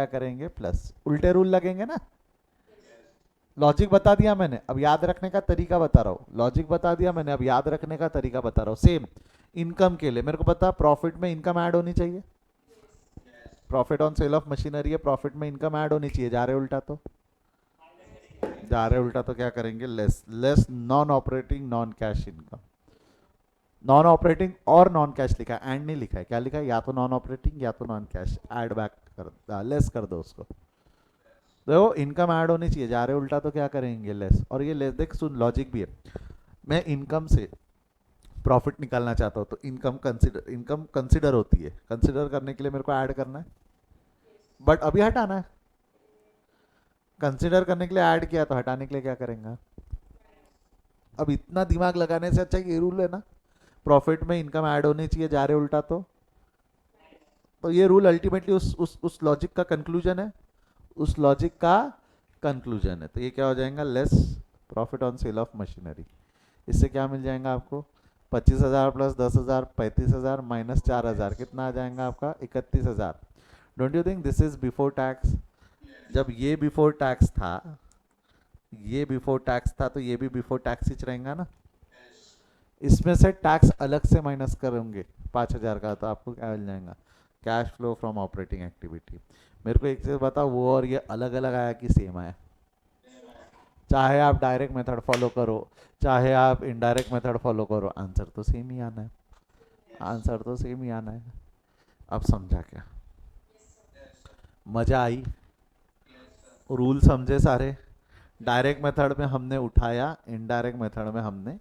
करेंगे, प्लस। उल्टे रूल लगेंगे ना। लॉजिक बता दिया मैंने, अब याद रखने का तरीका बता रहा हूँ। सेम इनकम के लिए मेरे को पता, प्रॉफिट में इनकम ऐड होनी चाहिए, profit on sale of machinery है, प्रॉफिट में इनकम ऐड होनी चाहिए। जा रहे उल्टा तो क्या करेंगे, less non operating non cash income. Non operating और नॉन कैश लिखा है, एंड नहीं लिखा है, क्या लिखा है, या तो नॉन ऑपरेटिंग या तो नॉन कैश, ऐड बैक कर, लेस कर दो उसको। देखो इनकम ऐड होनी चाहिए, जा रहे उल्टा तो क्या करेंगे, लेस। और ये लेस, देख सुन लॉजिक भी है, मैं इनकम से प्रॉफिट निकालना चाहता हूँ तो इनकम कंसिडर होती है, कंसिडर करने के लिए मेरे को ऐड करना है, बट अभी हटाना है। कंसिडर करने के लिए ऐड किया तो हटाने के लिए क्या करेंगे। अब इतना दिमाग लगाने से अच्छा ये रूल है ना, प्रॉफिट में इनकम ऐड होनी चाहिए, जा रहे उल्टा तो ये रूल अल्टीमेटली उस लॉजिक का कंक्लूजन है, तो ये क्या हो जाएगा, less profit on sale of machinery. इससे क्या मिल जाएगा आपको? 25,000 प्लस 10,000 35,000 माइनस 4,000 कितना आ जाएगा आपका? 31,000। Don't you think this is before tax? जब ये बिफोर टैक्स था, ये बिफोर टैक्स था, तो ये भी बिफोर टैक्स ही रहेगा ना। इसमें से टैक्स अलग से माइनस करेंगे 5,000 का, तो आपको क्या मिल जाएगा? Cash flow from operating activity. मेरे को एक चीज़ बताओ, वो और ये अलग अलग आया कि सेम आया? चाहे आप डायरेक्ट मेथड फॉलो करो, चाहे आप इनडायरेक्ट मेथड फॉलो करो, आंसर तो सेम ही आना है। आंसर तो सेम ही आना है। अब समझा क्या? मजा आई? रूल समझे सारे? डायरेक्ट मेथड में हमने उठाया, इनडायरेक्ट मेथड में हमने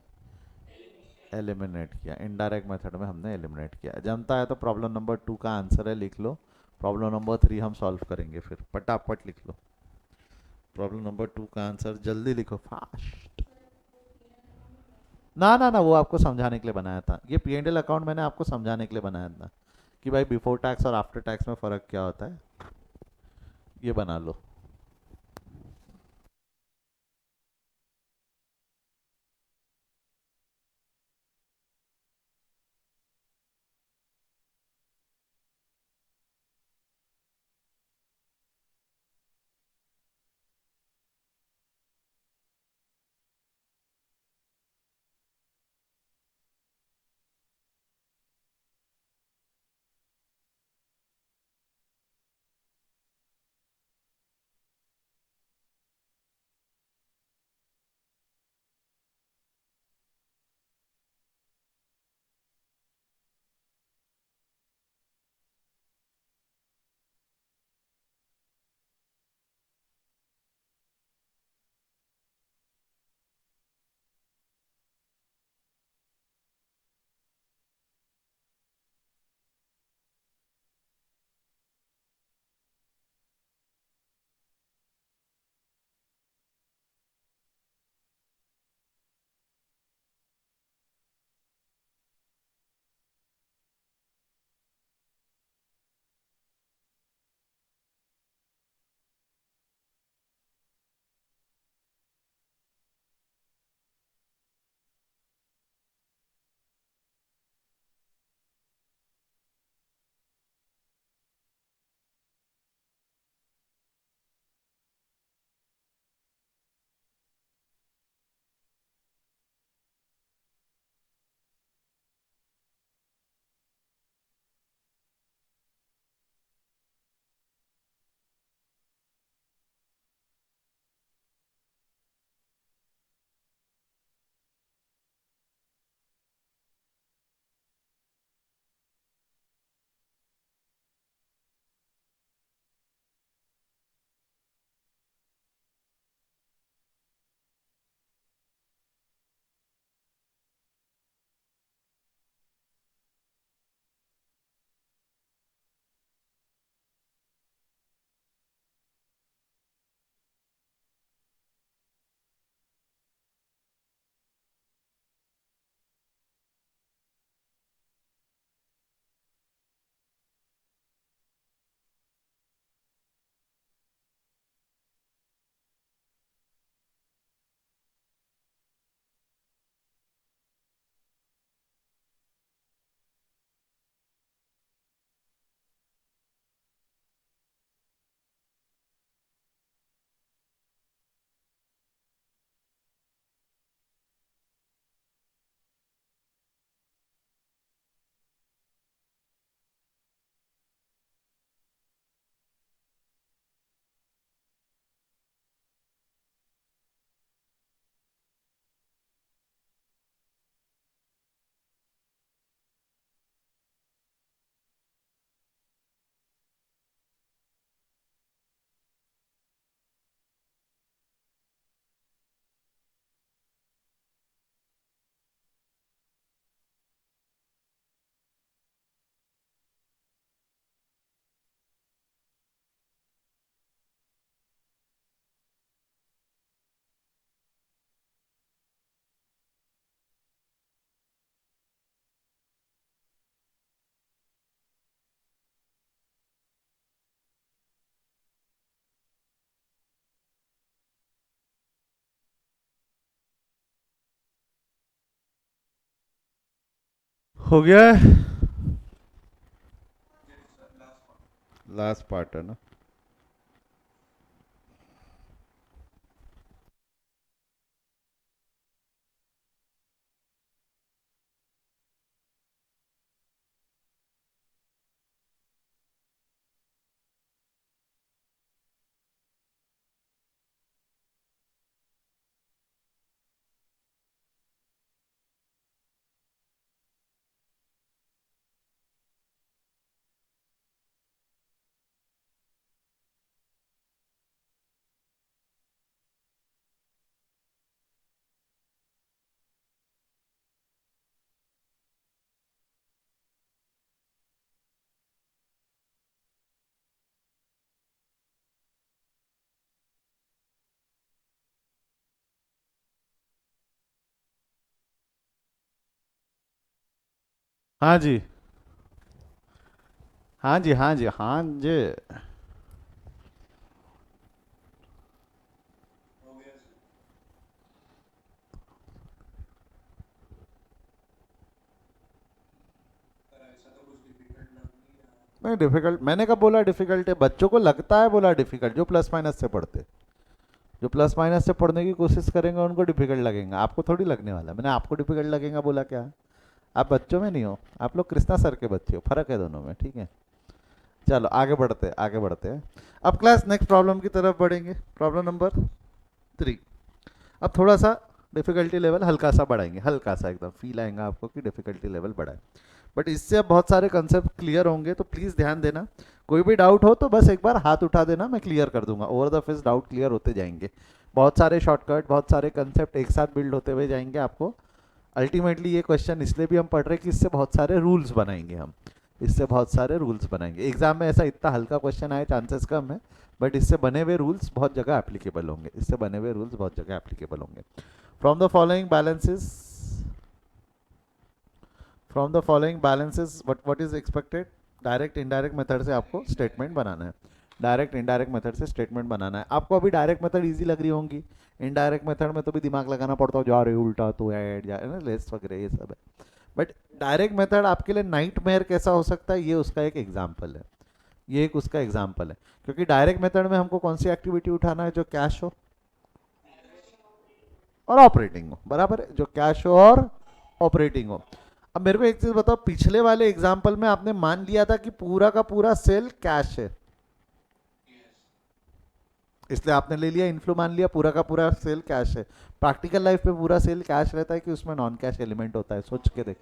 एलिमिनेट किया, इनडायरेक्ट मेथड में हमने एलिमिनेट किया। जमता है तो प्रॉब्लम नंबर 2 का आंसर है, लिख लो। प्रॉब्लम नंबर 3 हम सॉल्व करेंगे, फिर फटाफट लिख लो। प्रॉब्लम नंबर 2 का आंसर जल्दी लिखो, फास्ट। ना ना ना, वो आपको समझाने के लिए बनाया था। ये P&L अकाउंट मैंने आपको समझाने के लिए बनाया था कि भाई बिफोर टैक्स और आफ्टर टैक्स में फ़र्क क्या होता है। ये बना लो। हो गया है, लास्ट पार्ट है ना। हाँ जी, हाँ जी, हाँ जी, हाँ जी। नहीं डिफिकल्ट मैंने कब बोला डिफिकल्ट है? बच्चों को लगता है बोला डिफिकल्ट, जो प्लस माइनस से पढ़ते, जो प्लस माइनस से पढ़ने की कोशिश करेंगे उनको डिफिकल्ट लगेगा, आपको थोड़ी लगने वाला। मैंने आपको डिफिकल्ट लगेगा बोला क्या? आप बच्चों में नहीं हो, आप लोग कृष्णा सर के बच्चे हो, फर्क है दोनों में, ठीक है। चलो आगे बढ़ते हैं, आगे बढ़ते हैं। अब क्लास नेक्स्ट प्रॉब्लम की तरफ बढ़ेंगे, प्रॉब्लम नंबर 3। अब थोड़ा सा डिफिकल्टी लेवल हल्का सा बढ़ाएंगे, हल्का सा एकदम फील आएगा आपको कि डिफिकल्टी लेवल बढ़ाए। बट इससे अब बहुत सारे कंसेप्ट क्लियर होंगे, तो प्लीज़ ध्यान देना। कोई भी डाउट हो तो बस एक बार हाथ उठा देना, मैं क्लियर कर दूंगा। Over the face doubt clear होते जाएंगे, बहुत सारे शॉर्टकट, बहुत सारे कंसेप्ट एक साथ बिल्ड होते हुए जाएंगे आपको। अल्टीमेटली ये क्वेश्चन इसलिए भी हम पढ़ रहे हैं कि इससे बहुत सारे रूल्स बनाएंगे हम, इससे बहुत सारे रूल्स बनाएंगे। एग्जाम में ऐसा इतना हल्का क्वेश्चन आए चांसेस कम है, बट इससे बने हुए रूल्स बहुत जगह एप्लीकेबल होंगे, इससे बने हुए रूल्स बहुत जगह एप्लीकेबल होंगे। From the following balances, from the following balances what is expected? Direct indirect method से आपको स्टेटमेंट बनाना है, डायरेक्ट इनडायरेक्ट मेथड से स्टेटमेंट बनाना है। आपको अभी डायरेक्ट मेथड इजी लग रही होंगी, इनडायरेक्ट मेथड में तो भी दिमाग लगाना पड़ता हो, जा रहे उल्टा तो ऐड जा ना लेस वगैरह ये सब है। बट डायरेक्ट मेथड आपके लिए नाइटमेयर कैसा हो सकता है, ये उसका एक एग्जाम्पल है, ये एक उसका एग्जाम्पल है। क्योंकि डायरेक्ट मेथड में हमको कौन सी एक्टिविटी उठाना है? जो कैश हो और ऑपरेटिंग हो, बराबर है, जो कैश हो और ऑपरेटिंग हो। अब मेरे को एक चीज बताओ, पिछले वाले एग्जाम्पल में आपने मान लिया था कि पूरा का पूरा सेल कैश है, इसलिए आपने ले लिया, इन्फ्लो मान लिया, पूरा का पूरा सेल कैश है। प्रैक्टिकल लाइफ में पूरा सेल कैश रहता है कि उसमें नॉन कैश एलिमेंट होता है? सोच के देख,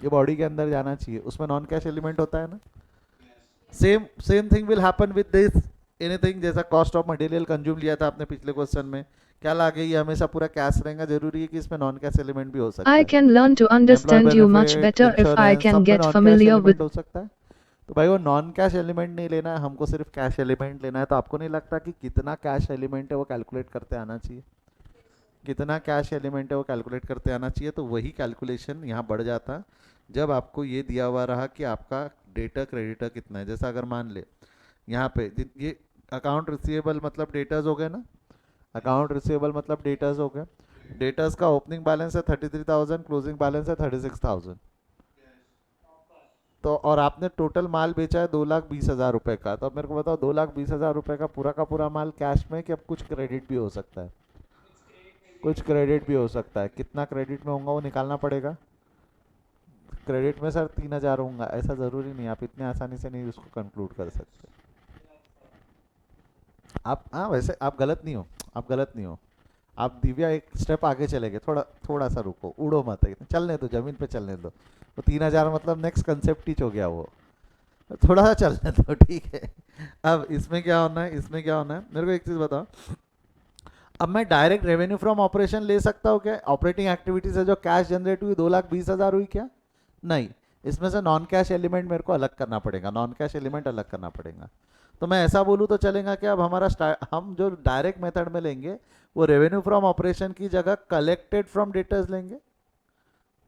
ये बॉडी के अंदर जाना चाहिए, उसमें नॉन कैश एलिमेंट होता है ना। Same same thing will happen with this anything. जैसा कॉस्ट ऑफ मटेरियल कंज्यूम लिया था आपने पिछले क्वेश्चन में, क्या लागे ये हमेशा पूरा कैश रहेगा? जरूरी है कि इसमें नॉन कैश एलिमेंट भी हो सकता I है। can learn to employ understand you much benefit, better if I insurance, can सब में get non cash familiar element with. हो सकता है। तो भाई वो नॉन कैश एलिमेंट नहीं लेना है, हमको सिर्फ कैश एलिमेंट लेना है। तो आपको नहीं लगता कि कितना कैश एलिमेंट है वो कैलकुलेट करते आना चाहिए? कितना कैश एलिमेंट है वो कैलकुलेट करते आना चाहिए। तो वही कैलकुलेशन यहाँ बढ़ जाता जब आपको ये दिया हुआ रहा कि आपका डेटर क्रेडिटर कितना है। जैसा अगर मान ले यहाँ पे ये अकाउंट रिसीवेबल मतलब डेटर्स हो गए ना, अकाउंट रिसीवेबल मतलब डेटर्स हो गए। डेटर्स का ओपनिंग बैलेंस है 33,000, क्लोजिंग बैलेंस है 36,000। तो और आपने टोटल माल बेचा है 2,20,000 रुपए का। तो अब मेरे को बताओ 2,20,000 रुपए का पूरा माल कैश में कि अब कुछ क्रेडिट भी हो सकता है? कुछ क्रेडिट भी हो सकता है। कितना क्रेडिट में होगा वो निकालना पड़ेगा। क्रेडिट में सर 3,000 होगा, ऐसा ज़रूरी नहीं, आप इतने आसानी से नहीं उसको कंक्लूड कर सकते। आप हाँ वैसे आप गलत नहीं हो, आप गलत नहीं हो। आप दिव्या एक स्टेप आगे चले गए, थोड़ा थोड़ा सा रुको, उड़ो मत, चलने दो, जमीन पे चलने दो। तो 3,000 मतलब नेक्स्ट कंसेप्ट टीच हो गया वो, थोड़ा सा चलने दो, ठीक है। अब इसमें क्या होना है, इसमें क्या होना है, मेरे को एक चीज़ बताओ। अब मैं डायरेक्ट रेवेन्यू फ्रॉम ऑपरेशन ले सकता हूँ क्या? ऑपरेटिंग एक्टिविटी से जो कैश जनरेट हुई 2,20,000 हुई क्या? नहीं, इसमें से नॉन कैश एलिमेंट मेरे को अलग करना पड़ेगा, नॉन कैश एलिमेंट अलग करना पड़ेगा। तो मैं ऐसा बोलूँ तो चलेगा कि अब हमारा हम जो डायरेक्ट मेथड में लेंगे वो रेवेन्यू फ्रॉम ऑपरेशन की जगह कलेक्टेड फ्रॉम डेटर्स लेंगे,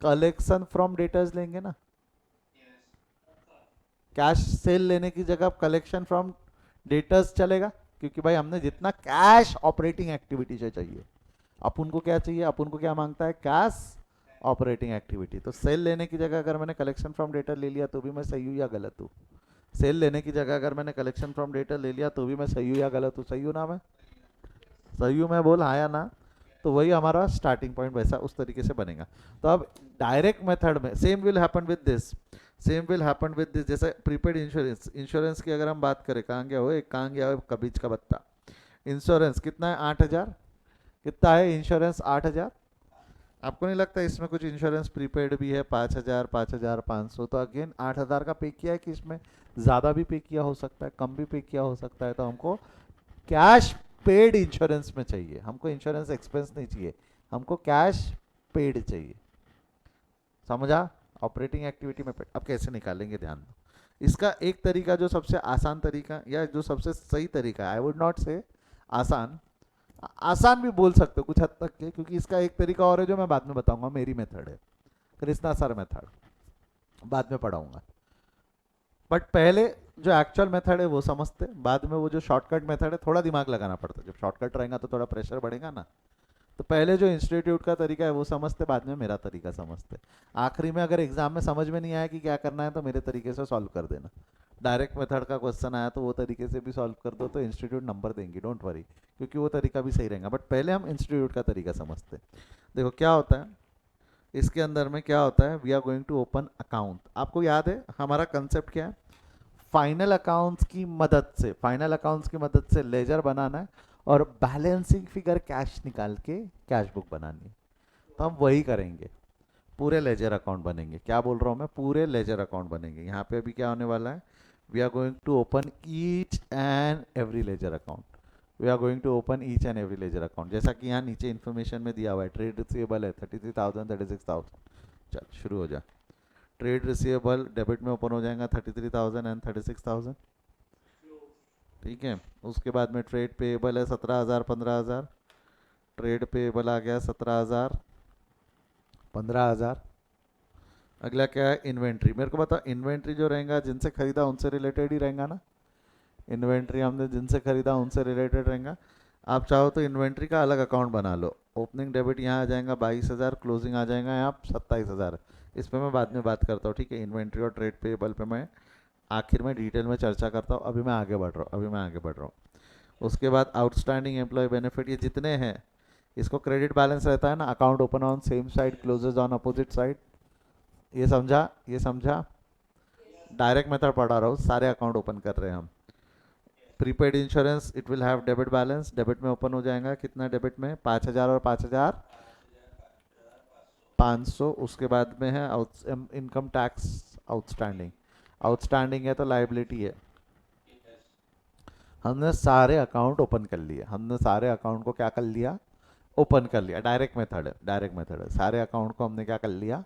कलेक्शन फ्रॉम डेटर्स लेंगे ना। कैश सेल लेने की जगह कलेक्शन फ्रॉम डेटर्स चलेगा, क्योंकि भाई हमने जितना कैश ऑपरेटिंग एक्टिविटी से चाहिए, अपन को क्या चाहिए, अपन को क्या मांगता है? Cash operating activity. तो सेल लेने की जगह अगर मैंने कलेक्शन फ्रॉम डेटा ले लिया तो भी मैं सही हूँ या गलत हूँ? सेल लेने की जगह अगर मैंने कलेक्शन फ्रॉम डेटा ले लिया तो भी मैं सही हूँ या गलत हूँ? सही हूँ ना मैं? सही हूँ मैं, बोल हाँ या ना? तो वही हमारा स्टार्टिंग पॉइंट वैसा उस तरीके से बनेगा। तो अब डायरेक्ट मेथड में same will happen with this, same will happen with this. जैसे प्रीपेड इंश्योरेंस, इंश्योरेंस की अगर हम बात करें, कहाँ गया हो एक, कहाँ गया हो कबीज का बत्ता। इंश्योरेंस कितना है? 8,000। कितना है इंश्योरेंस? 8,000। आपको नहीं लगता इसमें कुछ इंश्योरेंस प्रीपेड भी है? 5,000, 5,500। तो अगेन 8,000 का पे किया है कि इसमें ज़्यादा भी पे किया हो सकता है, कम भी पे किया हो सकता है। तो हमको कैश पेड इंश्योरेंस में चाहिए, हमको इंश्योरेंस एक्सपेंस नहीं चाहिए, हमको कैश पेड चाहिए। समझा? ऑपरेटिंग एक्टिविटी में पेड। अब कैसे निकालेंगे ध्यान दो। इसका एक तरीका, जो सबसे आसान तरीका या जो सबसे सही तरीका है, आई वुड नॉट से आसान, आसान भी बोल सकते हो कुछ हद तक के, क्योंकि इसका एक तरीका और है जो मैं बाद में बताऊंगा, मेरी मेथड है, कृष्णा सर मेथड, बाद में पढ़ाऊंगा। बट पहले जो एक्चुअल मेथड है वो समझते, बाद में वो जो शॉर्टकट मेथड है थोड़ा दिमाग लगाना पड़ता है। जब शॉर्टकट रहेगा तो थोड़ा प्रेशर बढ़ेगा ना। तो पहले जो इंस्टीट्यूट का तरीका है वो समझते, बाद में मेरा तरीका समझते। आखिरी में अगर एग्जाम में समझ में नहीं आया कि क्या करना है तो मेरे तरीके से सॉल्व कर देना। डायरेक्ट मेथड का क्वेश्चन आया तो वो तरीके से भी सॉल्व कर दो तो इंस्टीट्यूट नंबर देंगे, डोंट वरी, क्योंकि वो तरीका भी सही रहेगा। बट पहले हम इंस्टीट्यूट का तरीका समझते। देखो क्या होता है इसके अंदर में, क्या होता है, we are going to open account. आपको याद है हमारा कंसेप्ट क्या है? फाइनल अकाउंट्स की मदद से, फाइनल अकाउंट्स की मदद से लेजर बनाना है और बैलेंसिंग फिगर कैश निकाल के कैश बुक बनानी है। तो हम वही करेंगे, पूरे लेजर अकाउंट बनेंगे। क्या बोल रहा हूँ मैं? पूरे लेजर अकाउंट बनेंगे। यहाँ पे अभी क्या होने वाला है, we are going to open each and every ledger account. We are going to open each and every ledger account, जैसा कि यहाँ नीचे इन्फॉर्मेशन में दिया हुआ है। ट्रेड रिसीवेबल है 33,000, 36,000। चल शुरू हो जा। ट्रेड रिसीवेबल डेबिट में ओपन हो जाएगा 33,000 एंड 36,000। ठीक है, उसके बाद में ट्रेड पेएबल है 17,000, 15,000। ट्रेड पेएबल आ गया 17,000, 15,000। अगला क्या है? इन्वेंट्री। मेरे को बताओ, इन्वेंट्री जो रहेगा जिनसे खरीदा उनसे रिलेटेड ही रहेगा ना? इन्वेंट्री हमने जिनसे खरीदा उनसे रिलेटेड रहेगा। आप चाहो तो इन्वेंट्री का अलग अकाउंट बना लो। ओपनिंग डेबिट यहाँ आ जाएगा 22,000, क्लोजिंग आ जाएगा यहाँ 27,000। इस पर मैं बाद में बात करता हूँ, ठीक है? इन्वेंट्री और ट्रेड पेएबल पे मैं आखिर में डिटेल में चर्चा करता हूँ। अभी मैं आगे बढ़ रहा हूँ, अभी मैं आगे बढ़ रहा हूँ। उसके बाद आउटस्टैंडिंग एम्प्लॉय बेनिफिट, ये जितने हैं इसको क्रेडिट बैलेंस रहता है ना, account open on same side, closes on opposite side. ये समझा? ये समझा? डायरेक्ट मेथड पढ़ा रहा हूँ, सारे अकाउंट ओपन कर रहे हैं हम। Prepaid insurance, it will have debit balance, debit में ओपन हो जाएगा। कितना डेबिट में? 5,000 और 5,500। उसके बाद में है इनकम टैक्स आउटस्टैंडिंग। आउटस्टैंडिंग है तो लाइबिलिटी है। हमने सारे अकाउंट ओपन कर लिए, हमने सारे अकाउंट को क्या कर लिया? ओपन कर लिया। डायरेक्ट मेथड है, डायरेक्ट मेथड है। सारे अकाउंट को हमने क्या कर लिया?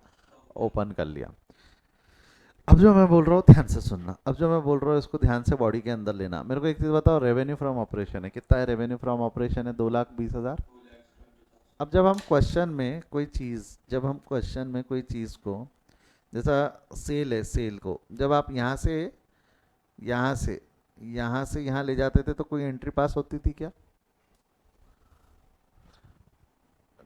ओपन कर लिया। अब जो मैं बोल रहा हूँ ध्यान से सुनना, अब जो मैं बोल रहा हूँ इसको ध्यान से बॉडी के अंदर लेना। मेरे को एक चीज़ बताओ, रेवेन्यू फ्रॉम ऑपरेशन है कितना? है रेवेन्यू फ्रॉम ऑपरेशन है 2,20,000। अब जब हम क्वेश्चन में कोई चीज़, जब हम क्वेश्चन में कोई चीज़ को, जैसा सेल है, सेल को जब आप यहाँ से यहाँ से यहाँ से यहाँ ले जाते थे तो कोई एंट्री पास होती थी क्या?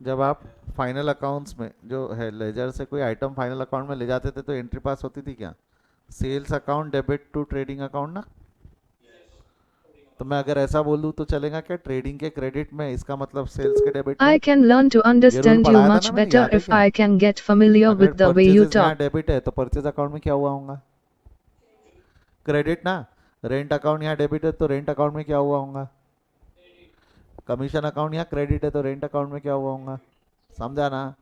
जब आप फाइनल अकाउंट्स में जो है लेजर से कोई आइटम फाइनल अकाउंट में ले जाते थे तो एंट्री पास होती थी क्या? Sales account debit to trading account ना? तो मैं अगर ऐसा बोलूँ तो चलेगा क्या? ट्रेडिंग के क्रेडिट में, इसका मतलब सेल्स के डेबिट में। I can learn to ये रूल understand you पढ़ाया था ना much मैंने, better याद है if क्या? I can get familiar अगर with the way you purchases यहाँ talk. डेबिट है तो परचेज अकाउंट में क्या हुआ होगा? क्रेडिट ना। रेंट अकाउंट यहाँ डेबिट है तो रेंट अकाउंट में क्या हुआ होगा? कमीशन अकाउंट यहाँ क्रेडिट है तो रेंट अकाउंट में क्या हुआ होगा? समझा ना?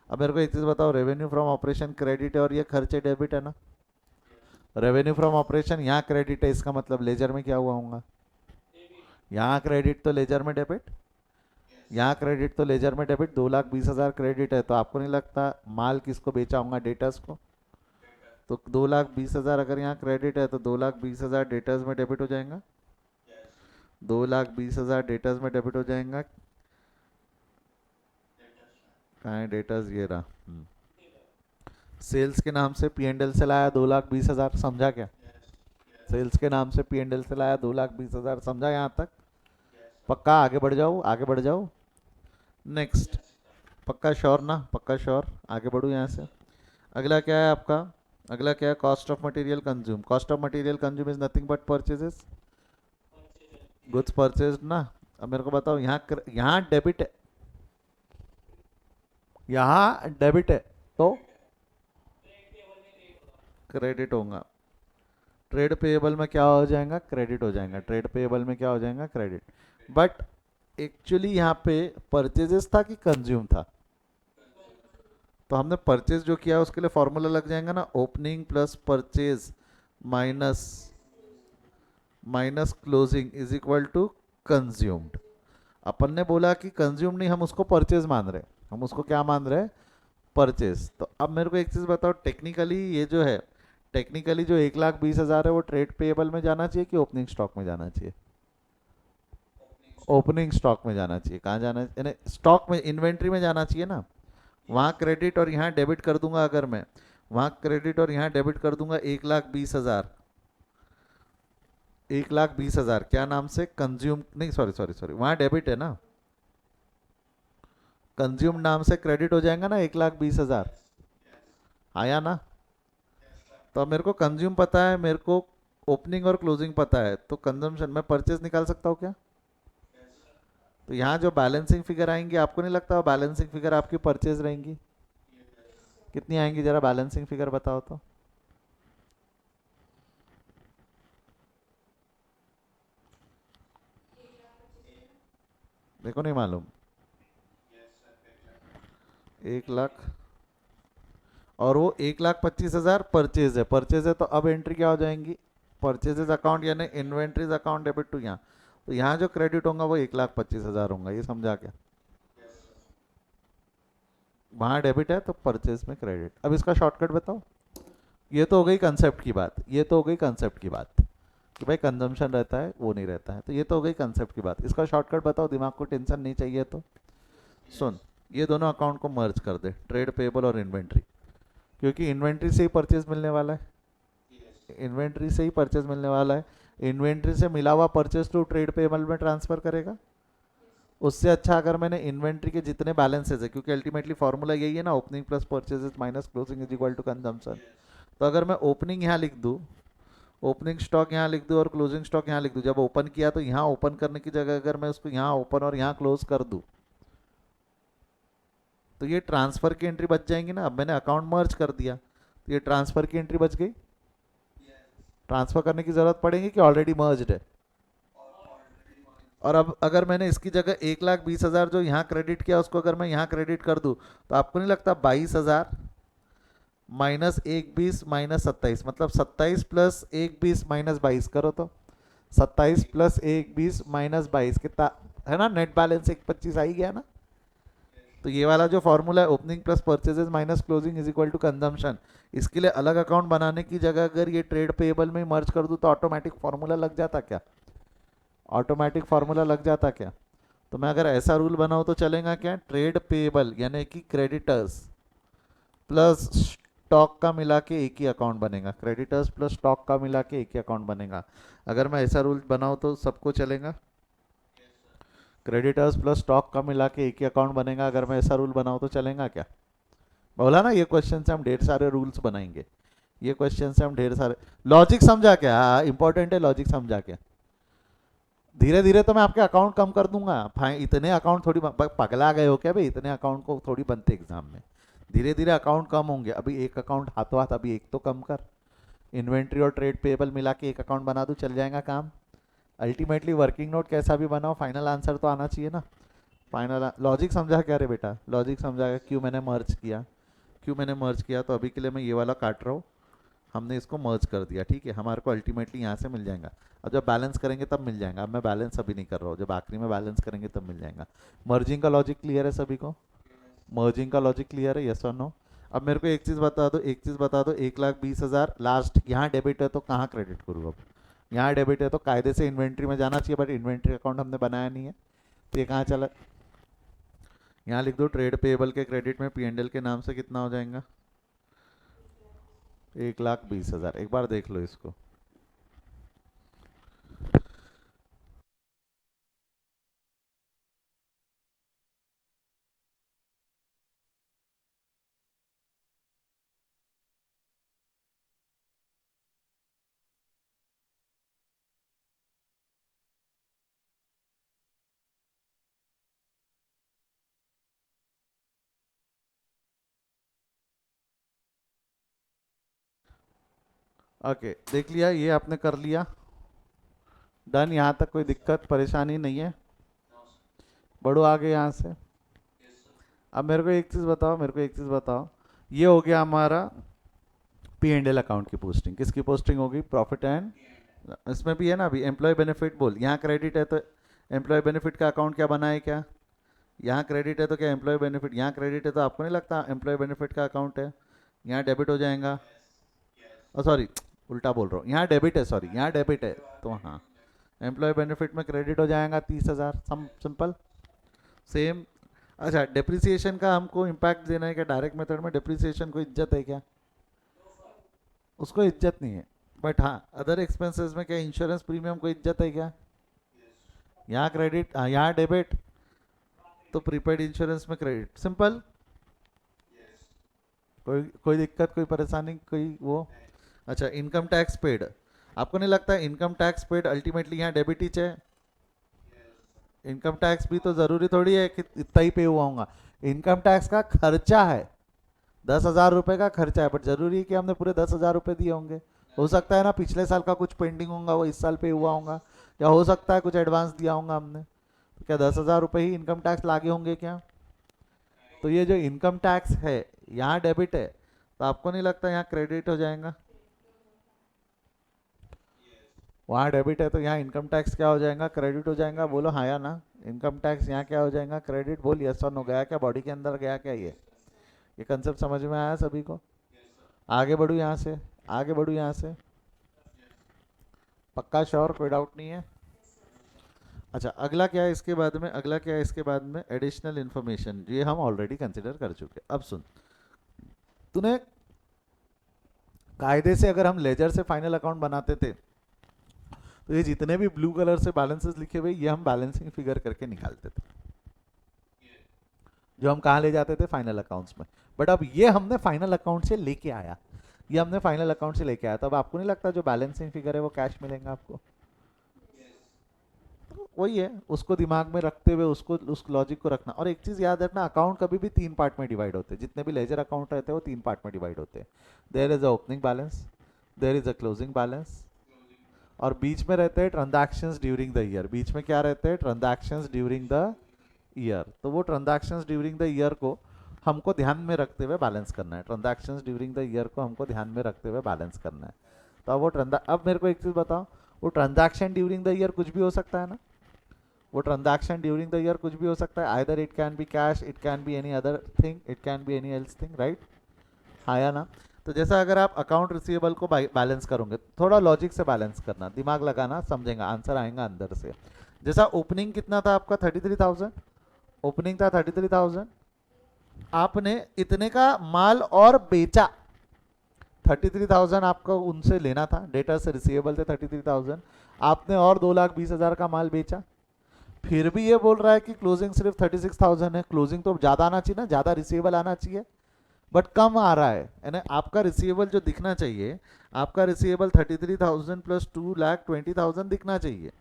अब मेरे को एक चीज़ बताओ, रेवेन्यू फ्रॉम ऑपरेशन क्रेडिट है और ये खर्चे डेबिट है ना? रेवेन्यू फ्रॉम ऑपरेशन यहाँ क्रेडिट है, इसका मतलब लेजर में क्या हुआ होगा? यहाँ क्रेडिट तो लेजर में डेबिट, यहाँ क्रेडिट तो लेजर में डेबिट। 2,20,000 क्रेडिट है तो आपको नहीं लगता माल किसको बेचा होगा? डेटर्स को। तो 2,20,000 अगर यहाँ क्रेडिट है तो 2,20,000 डेटर्स में डेबिट हो जाएगा। 2,20,000 डेटर्स में डेबिट हो जाएगा। कहाँ है डेटर्स? ये रहा। सेल्स के नाम से P&L से लाया 2,20,000, समझा क्या? सेल्स के नाम से P&L से लाया 2,20,000, समझा यहाँ तक? पक्का? आगे बढ़ जाओ, आगे बढ़ जाओ। नेक्स्ट, पक्का श्योर ना, पक्का श्योर, आगे बढ़ूँ यहाँ से। अगला क्या है आपका, अगला क्या है, cost of material consume. Cost of material consume is nothing but purchases, goods purchase ना। अब मेरे को बताओ, यहाँ डेबिट है, यहाँ डेबिट है, तो क्रेडिट होगा। ट्रेड पेएबल में क्या हो जाएगा, क्रेडिट हो जाएगा। ट्रेड पेएबल में क्या हो जाएगा, क्रेडिट। बट एक्चुअली यहाँ पे परचेजेस था कि कंज्यूम था, तो हमने परचेज जो किया उसके लिए फॉर्मूला लग जाएगा ना, opening plus purchase minus minus closing is equal to consumed. अपन ने बोला कि कंज्यूम नहीं, हम उसको परचेज मान रहे हैं, हम उसको क्या मान रहे हैं, परचेज। तो अब मेरे को एक चीज़ बताओ, टेक्निकली ये जो है, टेक्निकली जो 1,20,000 है वो ट्रेड पेएबल में जाना चाहिए कि ओपनिंग स्टॉक में जाना चाहिए, ओपनिंग स्टॉक में जाना चाहिए। कहाँ जाना चाहिए, स्टॉक में, इन्वेंट्री में जाना चाहिए ना। वहाँ क्रेडिट और यहाँ डेबिट कर दूंगा, अगर मैं वहाँ क्रेडिट और यहाँ डेबिट कर दूंगा, 1,20,000, 1,20,000 क्या नाम से, कंज्यूम नहीं, सॉरी सॉरी सॉरी, वहाँ डेबिट है ना, कंज्यूम नाम से क्रेडिट हो जाएगा ना 1,20,000, आया ना। तो अब मेरे को कंज्यूम पता है, मेरे को ओपनिंग और क्लोजिंग पता है, तो कंजम्पशन में परचेज निकाल सकता हूँ क्या। तो यहाँ जो बैलेंसिंग फिगर आएंगी, आपको नहीं लगता बैलेंसिंग फिगर आपकी परचेज रहेंगी, कितनी आएंगी जरा बैलेंसिंग फिगर बताओ तो। देखो नहीं मालूम, 1,00,000, और वो 1,25,000 परचेज है, परचेज है, तो अब एंट्री क्या हो जाएंगी, परचेजेस अकाउंट यानी इन्वेंट्रीज अकाउंट डेबिट टू यहाँ। तो यहाँ जो क्रेडिट होगा वो 1,25,000 होगा, ये समझा क्या। वहाँ डेबिट है तो परचेज में क्रेडिट। अब इसका शॉर्टकट बताओ। ये तो हो गई कंसेप्ट की बात, ये तो हो गई कंसेप्ट की बात कि भाई कंजम्पशन रहता है वो नहीं रहता है, तो ये तो हो गई कंसेप्ट की बात। इसका शॉर्टकट बताओ, दिमाग को टेंशन नहीं चाहिए तो। सुन, ये दोनों अकाउंट को मर्ज कर दे, ट्रेड पेएबल और इन्वेंट्री, क्योंकि इन्वेंट्री से ही परचेज मिलने वाला है, इन्वेंट्री से ही परचेज मिलने वाला है। इन्वेंट्री से मिला हुआ परचेज टू ट्रेड पेएबल में ट्रांसफर करेगा। उससे अच्छा अगर मैंने इन्वेंट्री के जितने बैलेंसेज है, क्योंकि अल्टीमेटली फॉर्मूला यही है ना, opening plus purchases minus closing is equal to consumption. तो अगर मैं ओपनिंग यहाँ लिख दूँ, ओपनिंग स्टॉक यहाँ लिख दूँ और क्लोजिंग स्टॉक यहाँ लिख दूँ, जब ओपन किया तो यहाँ ओपन करने की जगह अगर मैं उसको यहाँ ओपन और यहाँ क्लोज कर दूँ, तो ये ट्रांसफर की एंट्री बच जाएंगी ना। अब मैंने अकाउंट मर्ज कर दिया, तो ये ट्रांसफर की एंट्री बच गई। ट्रांसफर करने की जरूरत पड़ेगी कि ऑलरेडी मर्ज्ड है। और अब अगर मैंने इसकी जगह 1,20,000 जो यहाँ क्रेडिट किया उसको अगर मैं यहाँ क्रेडिट कर दूँ, तो आपको नहीं लगता 22,000 माइनस 1,20 माइनस 27, मतलब 27 प्लस 1,20 माइनस 22 करो तो 27 प्लस 1,20 माइनस 22 कितना है ना, नेट बैलेंस 1,25 आ ही गया ना। तो ये वाला जो फॉर्मूला है, opening plus purchases minus closing is equal to consumption, इसके लिए अलग अकाउंट बनाने की जगह अगर ये ट्रेड पेएबल में मर्ज कर दूँ तो ऑटोमेटिक फॉर्मूला लग जाता क्या, ऑटोमेटिक फार्मूला लग जाता क्या। तो मैं अगर ऐसा रूल बनाऊँ तो चलेगा क्या, ट्रेड पेएबल यानी कि क्रेडिटर्स प्लस स्टॉक का मिला के एक ही अकाउंट बनेगा, क्रेडिटर्स प्लस स्टॉक का मिला के एक ही अकाउंट बनेगा। अगर मैं ऐसा रूल बनाऊँ तो सबको चलेगा, क्रेडिटर्स प्लस स्टॉक का मिला के एक ही अकाउंट बनेगा, अगर मैं ऐसा रूल बनाऊँ तो चलेगा क्या। बोला ना, ये क्वेश्चन से हम ढेर सारे रूल्स बनाएंगे, ये क्वेश्चन से हम ढेर सारे, लॉजिक समझा क्या, हाँ इंपॉर्टेंट है लॉजिक समझा क्या। धीरे धीरे तो मैं आपके अकाउंट कम कर दूंगा, इतने अकाउंट थोड़ी पगला गए हो क्या भाई, इतने अकाउंट को थोड़ी बनते एग्जाम में। धीरे धीरे अकाउंट कम होंगे, अभी एक अकाउंट हाथों हाथ अभी एक तो कम कर, इन्वेंट्री और ट्रेड पेएबल मिला के एक अकाउंट बना दूं, चल जाएगा काम। अल्टीमेटली वर्किंग नोट कैसा भी बनाओ, फाइनल आंसर तो आना चाहिए ना। फाइनल लॉजिक समझा क्या रे बेटा, लॉजिक समझा क्यों मैंने मर्ज किया, क्यों मैंने मर्ज किया। तो अभी के लिए मैं ये वाला काट रहा हूँ, हमने इसको मर्ज कर दिया, ठीक है, हमारे को अल्टीमेटली यहाँ से मिल जाएगा। अब जब बैलेंस करेंगे तब मिल जाएगा, अब मैं बैलेंस अभी नहीं कर रहा हूँ, जब आखिरी में बैलेंस करेंगे तब मिल जाएगा। मर्जिंग का लॉजिक क्लियर है सभी को, मर्जिंग का लॉजिक क्लियर है, यस और नो। अब मेरे को एक चीज़ बता दो, एक चीज़ बता दो, 1,20,000 लास्ट यहाँ डेबिट है तो कहाँ क्रेडिट करूँ अब। यहाँ डेबिट है तो कायदे से इन्वेंट्री में जाना चाहिए, बट इन्वेंट्री अकाउंट हमने बनाया नहीं है, तो ये कहाँ चला। यहाँ लिख दो, ट्रेड पेएबल के क्रेडिट में P&L के नाम से कितना हो जाएगा, 1,20,000। एक बार देख लो इसको। ओके, देख लिया, ये आपने कर लिया, डन। यहाँ तक कोई दिक्कत परेशानी नहीं है? बढ़ो आगे यहाँ से। अब मेरे को एक चीज़ बताओ, मेरे को एक चीज़ बताओ, ये हो गया हमारा पी एंड एल अकाउंट की पोस्टिंग। किसकी पोस्टिंग होगी? प्रॉफिट एंड, इसमें भी है ना अभी एम्प्लॉय बेनिफिट। बोल, यहाँ क्रेडिट है तो एम्प्लॉय बेनिफिट का अकाउंट क्या बना है क्या? यहाँ क्रेडिट है तो क्या एम्प्लॉय बेनिफिट, यहाँ क्रेडिट है तो आपको नहीं लगता एम्प्लॉय बेनिफिट का अकाउंट है? यहाँ डेबिट हो जाएगा। ओ सॉरी, उल्टा बोल रहा हूँ, यहाँ डेबिट है, सॉरी यहाँ डेबिट है, तो हाँ एम्प्लॉय बेनिफिट में क्रेडिट हो जाएगा 30,000, सम सिंपल सेम। अच्छा, डिप्रिसिएशन का हमको इम्पैक्ट देना है क्या? डायरेक्ट मेथड में डिप्रिसिएशन को इज्जत है क्या? उसको इज्जत नहीं है, बट हाँ अदर एक्सपेंसेस में क्या इंश्योरेंस प्रीमियम को इज्जत है क्या? यहाँ क्रेडिट, यहाँ डेबिट, तो प्रीपेड इंश्योरेंस में क्रेडिट, सिंपल। कोई कोई दिक्कत, कोई परेशानी, कोई वो? अच्छा, इनकम टैक्स पेड, आपको नहीं लगता इनकम टैक्स पेड अल्टीमेटली यहाँ डेबिट ही है? इनकम टैक्स भी तो ज़रूरी थोड़ी है कि इतना ही पे हुआ होगा, इनकम टैक्स का खर्चा है, 10,000 रुपये का खर्चा है, बट जरूरी है कि हमने पूरे 10,000 रुपये दिए होंगे? हो सकता है ना पिछले साल का कुछ पेंडिंग होगा वो इस साल पे हुआ होगा, या हो सकता है कुछ एडवांस दिया होगा हमने, तो क्या 10,000 रुपये ही इनकम टैक्स लागे होंगे क्या? तो ये जो इनकम टैक्स है यहाँ डेबिट है, तो आपको नहीं लगता यहाँ क्रेडिट हो जाएगा? वहाँ डेबिट है तो यहाँ इनकम टैक्स क्या हो जाएगा? क्रेडिट हो जाएगा। बोलो हाँ या ना? इनकम टैक्स यहाँ क्या हो जाएगा? क्रेडिट। बोल यस और नो, गया क्या बॉडी के अंदर, गया क्या? ये कंसेप्ट समझ में आया सभी को? आगे बढ़ू यहाँ से, आगे बढ़ू यहाँ से, पक्का श्योर, कोई डाउट नहीं है? अच्छा, अगला क्या है इसके बाद में? अगला क्या है इसके बाद में? एडिशनल इन्फॉर्मेशन, ये हम ऑलरेडी कंसिडर कर चुके। अब सुन, तूने कायदे से अगर हम लेजर से फाइनल अकाउंट बनाते थे तो ये जितने भी ब्लू कलर से बैलेंसेस लिखे हुए ये हम बैलेंसिंग फिगर करके निकालते थे, जो हम कहाँ ले जाते थे? फाइनल अकाउंट्स में। बट अब ये हमने फाइनल अकाउंट से लेके आया, ये हमने फाइनल अकाउंट से लेके आया, तो अब आपको नहीं लगता जो बैलेंसिंग फिगर है वो कैश मिलेगा आपको? तो वही है, उसको दिमाग में रखते हुए उसको उस लॉजिक को रखना। और एक चीज़ याद रखना, अकाउंट कभी भी 3 पार्ट में डिवाइड होते हैं, जितने भी लेजर अकाउंट रहते हैं वो 3 पार्ट में डिवाइड होते हैं। There is a opening balance, there is a closing balance, और बीच में रहते हैं ट्रांजैक्शंस ड्यूरिंग द ईयर। बीच में क्या रहते हैं? Transactions during the year. तो वो ट्रांजैक्शंस ड्यूरिंग द ईयर को हमको ध्यान में रखते हुए बैलेंस करना है, ट्रांजैक्शंस ड्यूरिंग द ईयर को हमको ध्यान में रखते हुए बैलेंस करना है। तो अब मेरे को एक चीज़ बताओ, वो ट्रांजैक्शन ड्यूरिंग द ईयर कुछ भी हो सकता है ना? वो ट्रांजैक्शन ड्यूरिंग द ईयर कुछ भी हो सकता है, either it can be cash, it can be any other thing, it can be any else thing, right? हाँ या ना? तो जैसा अगर आप अकाउंट रिसीवेबल को बैलेंस करोगे, थोड़ा लॉजिक से बैलेंस करना, दिमाग लगाना, समझेगा, आंसर आएगा अंदर से। जैसा ओपनिंग कितना था आपका? 33,000 ओपनिंग था, 33,000। आपने इतने का माल और बेचा, 33,000 आपको उनसे लेना था, डेटा से रिसीवेबल थे 33,000, आपने और 2,20,000 का माल बेचा। फिर भी ये बोल रहा है कि क्लोजिंग सिर्फ 36,000 है। क्लोजिंग तो ज़्यादा आना चाहिए ना, ज़्यादा रिसीवेबल आना चाहिए, बट कम आ रहा है, यानी आपका रिसीवेबल जो दिखना चाहिए, आपका रिसीवेबल 33,000 प्लस 2,20,000 दिखना चाहिए।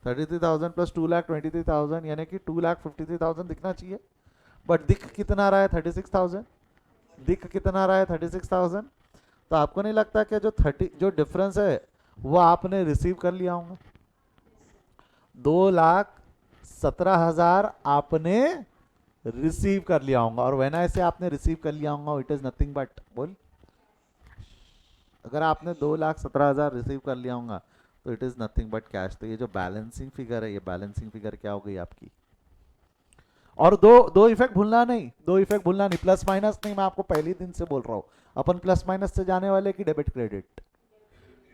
33,000 प्लस 2,23,000 यानी कि 2,53,000 दिखना चाहिए, बट दिख कितना रहा है? 36,000। दिख कितना रहा है? 36,000। तो आपको नहीं लगता कि जो डिफरेंस है वो आपने रिसीव कर लिया होगा? 2,17,000 आपने रिसीव कर लिया होगा, और वेन आई से आपने रिसीव कर लिया होगा, इट इज नथिंग बट, बोल, अगर आपने 2,17,000 रिसीव कर लिया होगा तो it is nothing but cash. तो ये जो बैलेंसिंग फिगर है, ये बैलेंसिंग फिगर क्या हो गई आपकी? और दो दो इफेक्ट भूलना नहीं, दो इफेक्ट भूलना नहीं, प्लस माइनस नहीं, मैं आपको पहले दिन से बोल रहा हूँ, अपन प्लस माइनस से जाने वाले कि डेबिट क्रेडिट।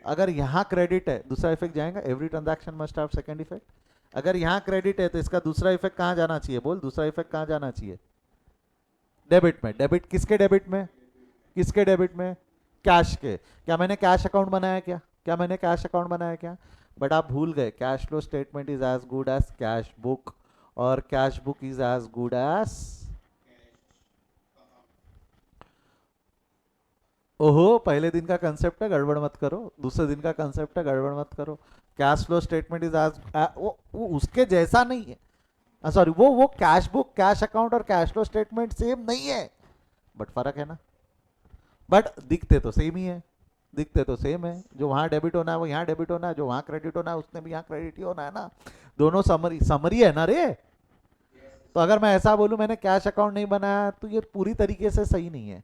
अगर यहाँ क्रेडिट है, दूसरा इफेक्ट जाएगा, every transaction must have second effect. अगर यहाँ क्रेडिट है तो इसका दूसरा इफेक्ट कहाँ जाना चाहिए? बोल, दूसरा इफेक्ट कहाँ जाना चाहिए? डेबिट में। डेबिट किसके डेबिट में? किसके डेबिट में? कैश के। क्या मैंने कैश अकाउंट बनाया क्या? क्या मैंने कैश अकाउंट बनाया क्या? बट आप भूल गए, cash flow statement is as good as cash book, और cash book is as good as, ओहो, पहले दिन का कंसेप्ट है, गड़बड़ मत करो, दूसरे दिन का कंसेप्ट है, गड़बड़ मत करो। Cash flow statement is as, वो उसके जैसा नहीं है, सॉरी, वो कैश बुक, कैश अकाउंट और कैश फ्लो स्टेटमेंट सेम नहीं है, बट फर्क है ना, बट दिखते तो सेम ही है। दिखते तो सेम है, जो वहाँ डेबिट होना है वो यहाँ डेबिट होना है, जो वहाँ क्रेडिट होना है उसने भी यहाँ क्रेडिट ही होना है ना। दोनों समरी समरी है ना रे। तो अगर मैं ऐसा बोलूं मैंने कैश अकाउंट नहीं बनाया तो ये पूरी तरीके से सही नहीं है,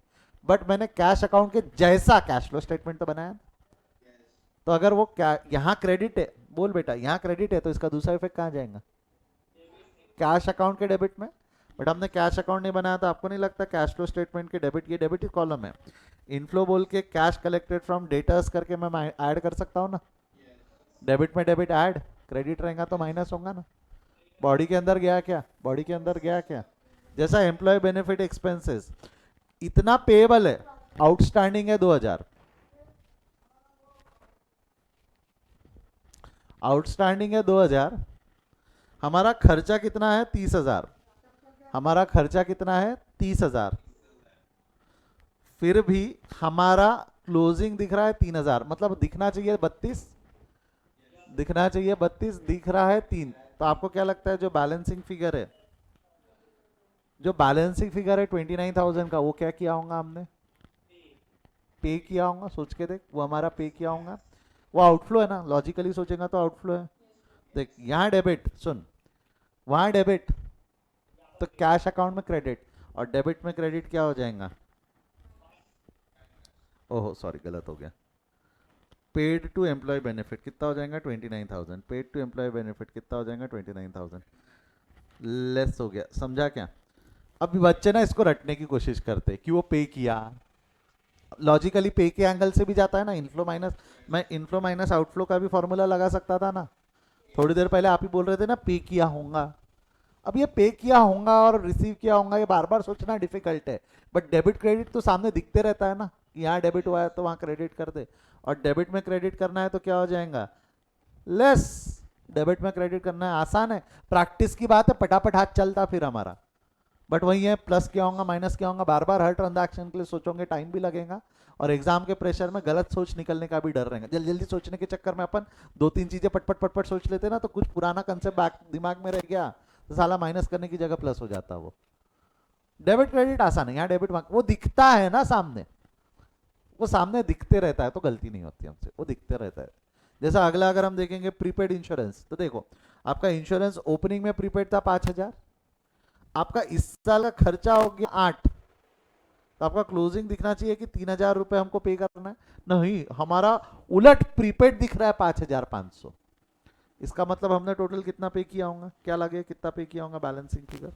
बट मैंने कैश अकाउंट के जैसा कैश फ्लो स्टेटमेंट तो बनाया। तो अगर वो क्या यहाँ क्रेडिट है, बोल बेटा यहाँ क्रेडिट है, तो इसका दूसरा इफेक्ट कहाँ जाएगा? कैश अकाउंट के डेबिट में। बट हमने कैश अकाउंट नहीं बनाया, तो आपको नहीं लगता कैश फ्लो स्टेटमेंट के डेबिट, ये डेबिट कॉलम है, इनफ्लो बोल के कैश कलेक्टेड फ्रॉम डेटर्स करके मैं ऐड कर सकता हूँ ना। डेबिट में डेबिट ऐड, क्रेडिट रहेगा तो माइनस होगा ना। बॉडी के अंदर गया क्या? बॉडी के अंदर गया क्या? जैसा एम्प्लॉय बेनिफिट एक्सपेंसेस इतना पेएबल है, आउटस्टैंडिंग है 2000, आउटस्टैंडिंग है 2000, हमारा खर्चा कितना है 30,000, हमारा खर्चा कितना है 30,000, फिर भी हमारा क्लोजिंग दिख रहा है 3,000, मतलब दिखना चाहिए 32, दिखना चाहिए 32, दिख रहा है 3। तो आपको क्या लगता है जो बैलेंसिंग फिगर है, जो बैलेंसिंग फिगर है 29,000 का, वो क्या किया होगा हमने? पे किया होगा। सोच के देख, वो हमारा पे किया होगा, वो आउटफ्लो है ना, लॉजिकली सोचेगा तो आउटफ्लो है। देख यहाँ डेबिट, सुन, वहाँ डेबिट तो कैश अकाउंट में क्रेडिट, और डेबिट में क्रेडिट क्या हो जाएगा? ओहो सॉरी गलत हो गया। पेड टू एम्प्लॉय बेनिफिट कितना हो जाएगा? 29,000। पेड टू एम्प्लॉय बेनिफिट कितना हो जाएगा? 29,000। लेस हो गया, समझा क्या? अभी बच्चे ना इसको रटने की कोशिश करते कि वो पे किया, लॉजिकली पे के एंगल से भी जाता है ना, इनफ्लो माइनस, मैं इनफ्लो माइनस आउटफ्लो का भी फॉर्मूला लगा सकता था ना। थोड़ी देर पहले आप ही बोल रहे थे ना पे किया होगा। अब ये पे किया होगा और रिसीव किया होगा ये बार बार सोचना डिफिकल्ट है, बट डेबिट क्रेडिट तो सामने दिखते रहता है ना कि यहाँ डेबिट हुआ है तो वहाँ क्रेडिट कर दे, और डेबिट में क्रेडिट करना है तो क्या हो जाएगा? लेस। डेबिट में क्रेडिट करना है, आसान है, प्रैक्टिस की बात है, पटापट हाथ चलता फिर हमारा। बट वही है, प्लस क्या होगा माइनस क्या होगा, बार बार हर ट्रांजैक्शन के लिए सोचोगे, टाइम भी लगेगा, और एग्जाम के प्रेशर में गलत सोच निकलने का भी डर रहेगा। जल्दी जल्दी सोचने के चक्कर में अपन दो तीन चीजें पटपट पटपट सोच लेते ना, तो कुछ पुराना कंसेप्ट बैक दिमाग में रह गया, तो साला माइनस करने की जगह प्लस हो जाता। वो डेबिट क्रेडिट आसान है, यहाँ डेबिट वो दिखता है ना सामने, वो सामने दिखते रहता है, तो गलती नहीं होती हमसे, वो दिखते रहता है। जैसा अगला अगर हम देखेंगे प्रीपेड इंश्योरेंस, तो देखो आपका इंश्योरेंस ओपनिंग में प्रीपेड था 5,000, आपका इस साल का खर्चा हो गया 8, तो आपका क्लोजिंग दिखना चाहिए कि 3,000 रुपए हमको पे करना है, नहीं हमारा उलट प्रीपेड दिख रहा है 5,500। इसका मतलब हमने टोटल कितना पे किया होगा? क्या लगे कितना पे किया होगा? बैलेंसिंग फिगर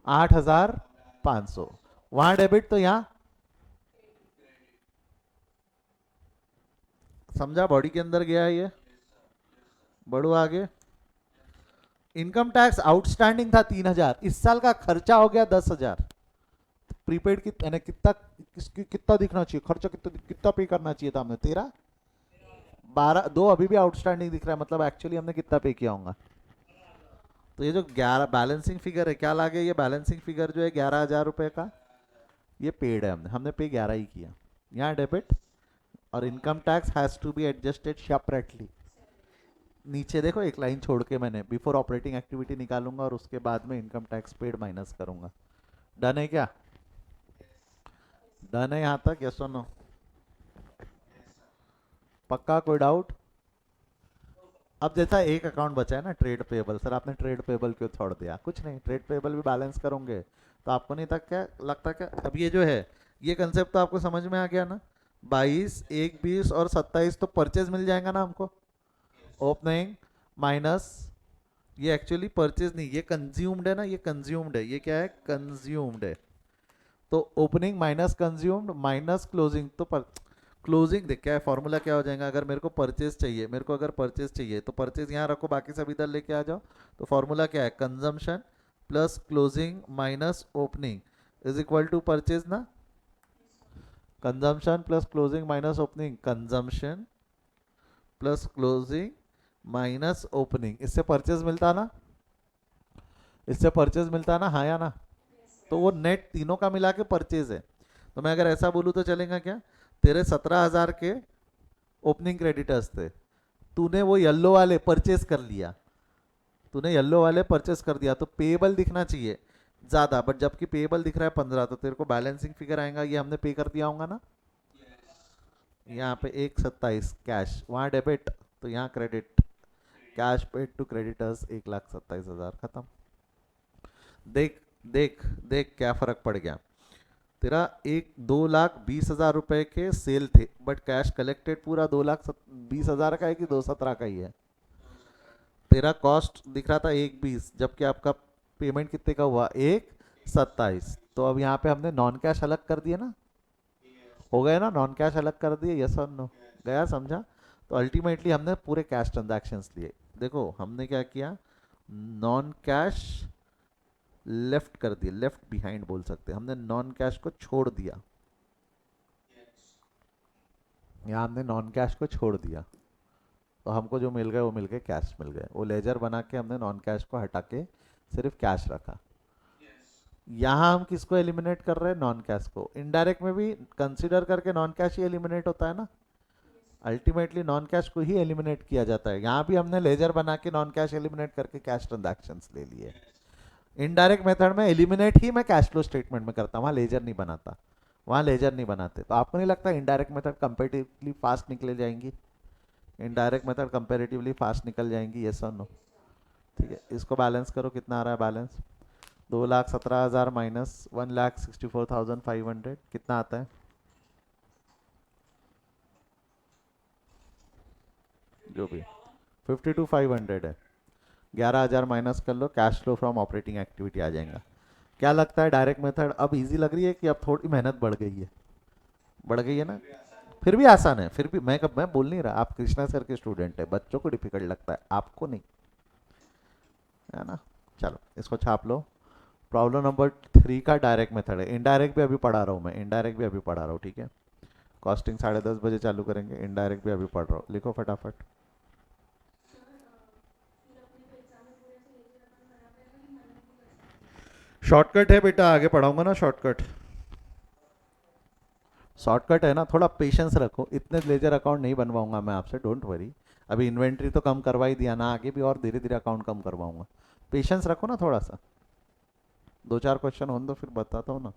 8,500, वहां डेबिट तो यहाँ, समझा? बॉडी के अंदर गया ये, बढ़ो आगे। इनकम टैक्स आउटस्टैंडिंग था 3,000, इस साल का खर्चा हो गया 10,000, प्रीपेड की यानी कितना, कितना दिखना चाहिए खर्चा, कितना कितना पे करना चाहिए था हमने? 13, 12, 2 अभी भी आउटस्टैंडिंग दिख रहा है, मतलब एक्चुअली हमने कितना पे किया होगा? तो ये जो 11 बैलेंसिंग फिगर है, क्या लागे ये बैलेंसिंग फिगर जो है 11,000 रुपए का, ये पेड है, हमने हमने पे 11 ही किया। यहाँ डेबिट, और income tax has to be adjusted separately. नीचे देखो एक लाइन छोड़ के मैंने बिफोर ऑपरेटिंग एक्टिविटी निकालूंगा और उसके बाद में इनकम टैक्स पेड माइनस करूंगा। डन है क्या? डन है यहाँ तक? यस और नो? पक्का? कोई डाउट? अब जैसा एक अकाउंट बचा है ना ट्रेड पेबल, सर आपने ट्रेड पेबल क्यों छोड़ दिया? कुछ नहीं, ट्रेड पेबल भी बैलेंस करोगे तो आपको नहीं तक क्या लगता क्या? अब ये जो है ये कंसेप्ट तो आपको समझ में आ गया ना? 22, 1, 20 और 27 तो परचेज मिल जाएगा ना हमको। ओपनिंग माइनस, ये एक्चुअली परचेज नहीं, ये कंज्यूम्ड है ना, ये कंज्यूम्ड है, ये क्या है? कंज्यूम्ड है। तो opening minus consumed minus closing, तो क्लोजिंग देख क्या है फॉर्मूला, क्या हो जाएगा? अगर मेरे को परचेज चाहिए, मेरे को अगर परचेज चाहिए तो परचेज यहाँ रखो, बाकी सब इधर लेके आ जाओ। तो फॉर्मूला क्या है? Consumption plus closing minus opening is equal to purchase ना। Consumption plus closing minus opening, consumption plus closing minus opening, इससे परचेज मिलता ना, इससे परचेज मिलता ना, हाँ या ना? तो वो नेट तीनों का मिला के परचेज है। तो मैं अगर ऐसा बोलूँ तो चलेगा क्या? तेरे 17,000 के ओपनिंग क्रेडिटर्स थे, तूने वो येलो वाले परचेज कर लिया, तूने येलो वाले परचेज कर दिया, तो पेएबल दिखना चाहिए ज़्यादा, बट जबकि पेएबल दिख रहा है 15, तो तेरे को बैलेंसिंग फिगर आएगा ये हमने पे कर दिया होगा ना। यहाँ पे 127 कैश, वहाँ डेबिट, तो यहाँ credit. Cash paid to creditors 1,27,000, खत्म। देख देख देख क्या फर्क पड़ गया। तेरा 2,20,000 रुपए के सेल थे, बट कैश कलेक्टेड पूरा 2,20,000 का है कि 217 का ही है। तेरा कॉस्ट दिख रहा था 1,20, जबकि आपका पेमेंट कितने का हुआ, 1,27। तो अब यहाँ पे हमने नॉन कैश अलग कर दिया ना, हो गया ना, नॉन कैश अलग कर दिए, यस और नो, गया, समझा। तो अल्टीमेटली हमने पूरे कैश ट्रांजैक्शंस लिए। देखो हमने क्या किया, नॉन कैश लेफ्ट कर दिया, लेफ्ट बिहाइंड बोल सकते हैं, हमने नॉन कैश को छोड़ दिया। यहाँ हमने नॉन कैश को छोड़ दिया, तो हमको जो मिल गए वो मिल गए, कैश मिल गए। वो लेजर बना के हमने नॉन कैश को हटा के सिर्फ कैश रखा। यहाँ हम किसको एलिमिनेट कर रहे हैं, नॉन कैश को। इनडायरेक्ट में भी कंसिडर करके नॉन कैश ही एलिमिनेट होता है ना, अल्टीमेटली नॉन कैश को ही एलिमिनेट किया जाता है। यहाँ भी हमने लेजर बना के नॉन कैश एलिमिनेट करके कैश ट्रांजैक्शंस ले लिए। इनडायरेक्ट मेथड में एलिमिनेट ही मैं कैश फ्लो स्टेटमेंट में करता हूँ, वहाँ लेजर नहीं बनाता, वहाँ लेजर नहीं बनाते। तो आपको नहीं लगता इनडायरेक्ट मेथड कंपेरेटिवली फास्ट निकले जाएंगी, इनडायरेक्ट मेथड कंपेरेटिवली फास्ट निकल जाएंगी, यस और नो। ठीक है, इसको बैलेंस करो, कितना आ रहा है बैलेंस, 2,17,000 माइनस 1,64,500 कितना आता है, जो भी 52,500 है। 11,000 माइनस कर लो, cash flow from operating activity आ जाएगा। क्या लगता है डायरेक्ट मेथड अब इजी लग रही है कि अब थोड़ी मेहनत बढ़ गई है, बढ़ गई है ना। फिर भी आसान है, फिर भी मैं बोल नहीं रहा, आप कृष्णा सर के स्टूडेंट है, बच्चों को डिफिकल्ट लगता है, आपको नहीं, है ना। चलो इसको छाप लो। प्रॉब्लम नंबर 3 का डायरेक्ट मेथड है, इनडायरेक्ट भी अभी पढ़ा रहा हूँ मैं, इनडायरेक्ट भी अभी पढ़ा रहा हूँ, ठीक है। कॉस्टिंग 10:30 बजे चालू करेंगे, इनडायरेक्ट भी अभी पढ़ रहा हूँ, लिखो फटाफट। शॉर्टकट है बेटा, आगे पढ़ाऊंगा ना शॉर्टकट, शॉर्टकट है ना, थोड़ा पेशेंस रखो, इतने लेजर अकाउंट नहीं बनवाऊंगा मैं आपसे, डोंट वरी। अभी इन्वेंट्री तो कम करवा ही दिया ना, आगे भी और धीरे धीरे अकाउंट कम करवाऊंगा। पेशेंस रखो ना थोड़ा सा, 2-4 क्वेश्चन हो तो फिर बताता हूँ ना।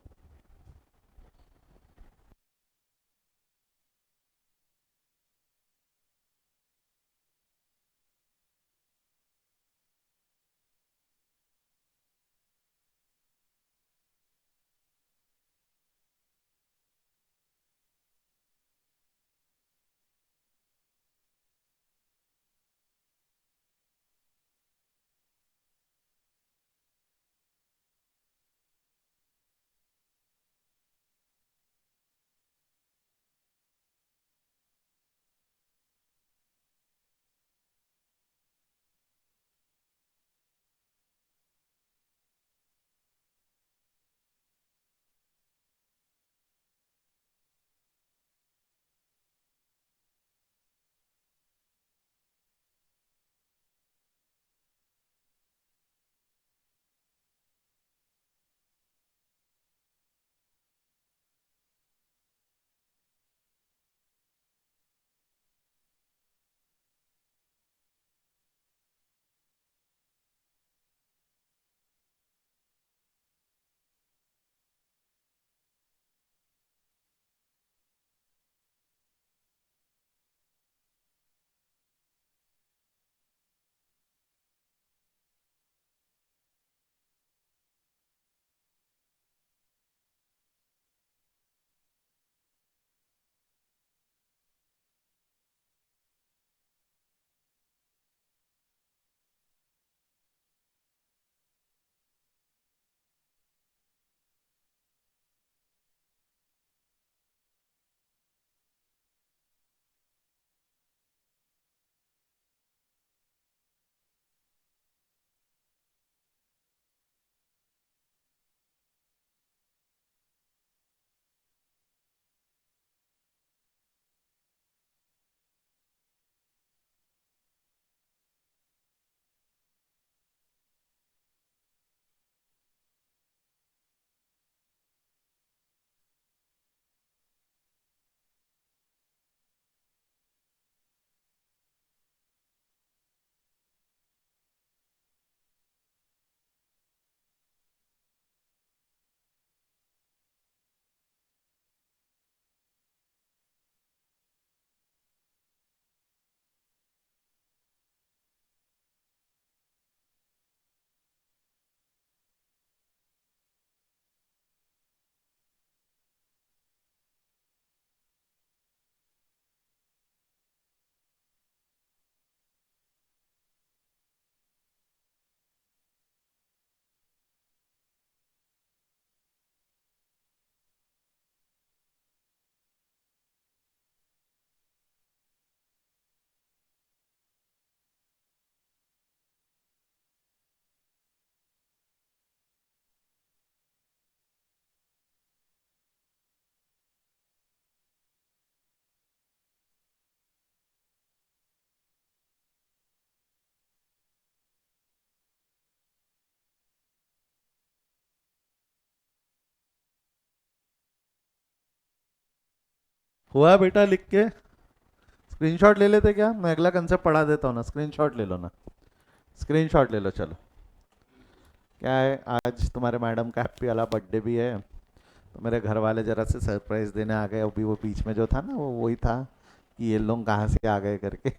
हुआ बेटा लिख के? स्क्रीनशॉट ले लेते क्या? मैं अगला कंसेप्ट पढ़ा देता हूँ ना, स्क्रीनशॉट ले लो ना, स्क्रीनशॉट ले लो। चलो, क्या है, आज तुम्हारे मैडम का हैप्पी वाला बर्थडे भी है, तो मेरे घर वाले जरा से सरप्राइज देने आ गए। अभी वो बीच में जो था ना, वो वही था कि ये लोग कहाँ से आ गए करके।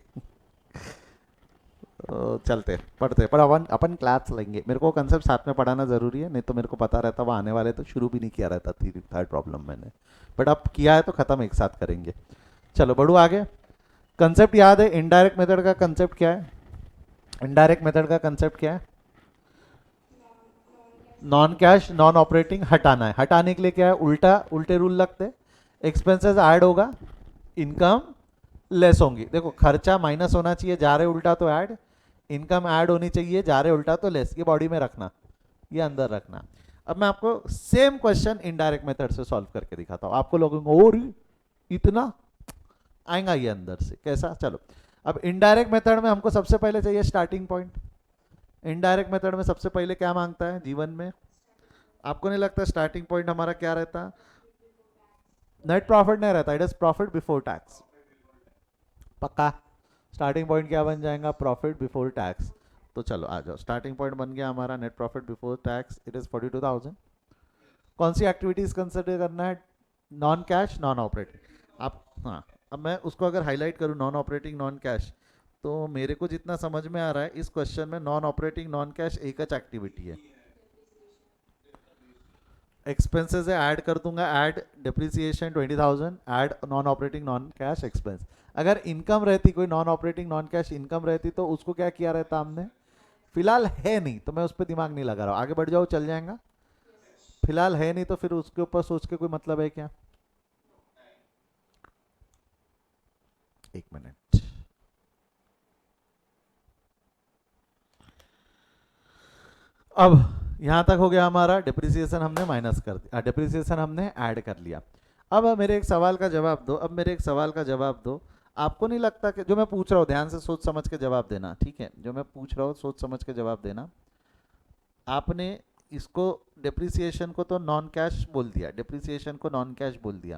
तो चलते पढ़ते, पर अपन अपन क्लास लेंगे। मेरे को कंसेप्ट साथ में पढ़ाना ज़रूरी है, नहीं तो मेरे को पता रहता वो आने वाले तो शुरू भी नहीं किया रहता थी थर्ड प्रॉब्लम मैंने। बट अब किया है तो ख़त्म एक साथ करेंगे। चलो बढ़ू आगे। कंसेप्ट याद है इनडायरेक्ट मेथड का? कंसेप्ट क्या है इनडायरेक्ट मेथड का? कंसेप्ट क्या है? नॉन कैश नॉन ऑपरेटिंग हटाना है। हटाने के लिए क्या है, उल्टा उल्टे रूल लगते हैं। एक्सपेंसेस ऐड होगा, इनकम लेस होंगी। देखो, खर्चा माइनस होना चाहिए, जा रहे उल्टा तो ऐड, इनकम ऐड होनी चाहिए, जा रहे उल्टा तो लेस। ये बॉडी में रखना, ये अंदर रखना। अब मैं आपको सेम क्वेश्चन इनडायरेक्ट मेथड से सॉल्व करके दिखाता हूँ। आपको लोगों को और इतना आएगा ये अंदर से कैसा? चलो, अब इनडायरेक्ट मेथड में हमको सबसे पहले चाहिए स्टार्टिंग पॉइंट। इनडायरेक्ट मेथड में सबसे पहले क्या मांगता है जीवन में? आपको नहीं लगता स्टार्टिंग पॉइंट हमारा क्या रहता? नेट प्रॉफिट नहीं रहता, it is profit before tax. पक्का? स्टार्टिंग पॉइंट क्या बन जाएगा? Profit before tax. तो चलो आ जाओ, स्टार्टिंग पॉइंट बन गया हमारा net profit before tax, it is 42,000। कौन सी एक्टिविटीज कंसिडर करना है? Non cash non operating. आप, हाँ, अब मैं उसको अगर हाईलाइट करूँ, नॉन ऑपरेटिंग नॉन कैश, तो मेरे को जितना समझ में आ रहा है इस क्वेश्चन में नॉन ऑपरेटिंग नॉन कैश एक च एक्टिविटी है। एक्सपेंसेस है, ऐड कर दूंगा, add depreciation 20,000, add non operating non cash expense. अगर इनकम रहती, कोई non operating non cash income रहती, तो उसको क्या किया रहता हमने? फिलहाल है नहीं तो मैं उस पर दिमाग नहीं लगा रहा हूँ, आगे बढ़ जाओ चल जाएगा। फिलहाल है नहीं तो फिर उसके ऊपर सोच के कोई मतलब है क्या? एक मिनट। अब यहां तक हो गया हमारा, डिप्रिसिएशन हमने माइनस कर दिया, डिप्रिसिएशन हमने ऐड कर लिया। अब मेरे एक सवाल का जवाब दो, अब मेरे एक सवाल का जवाब दो। आपको नहीं लगता कि जो मैं पूछ रहा हूँ, ध्यान से सोच समझ के जवाब देना, ठीक है? जो मैं पूछ रहा हूँ सोच समझ के जवाब देना। आपने इसको, डिप्रिसिएशन को तो नॉन कैश बोल दिया, डिप्रिसिएशन को नॉन कैश बोल दिया।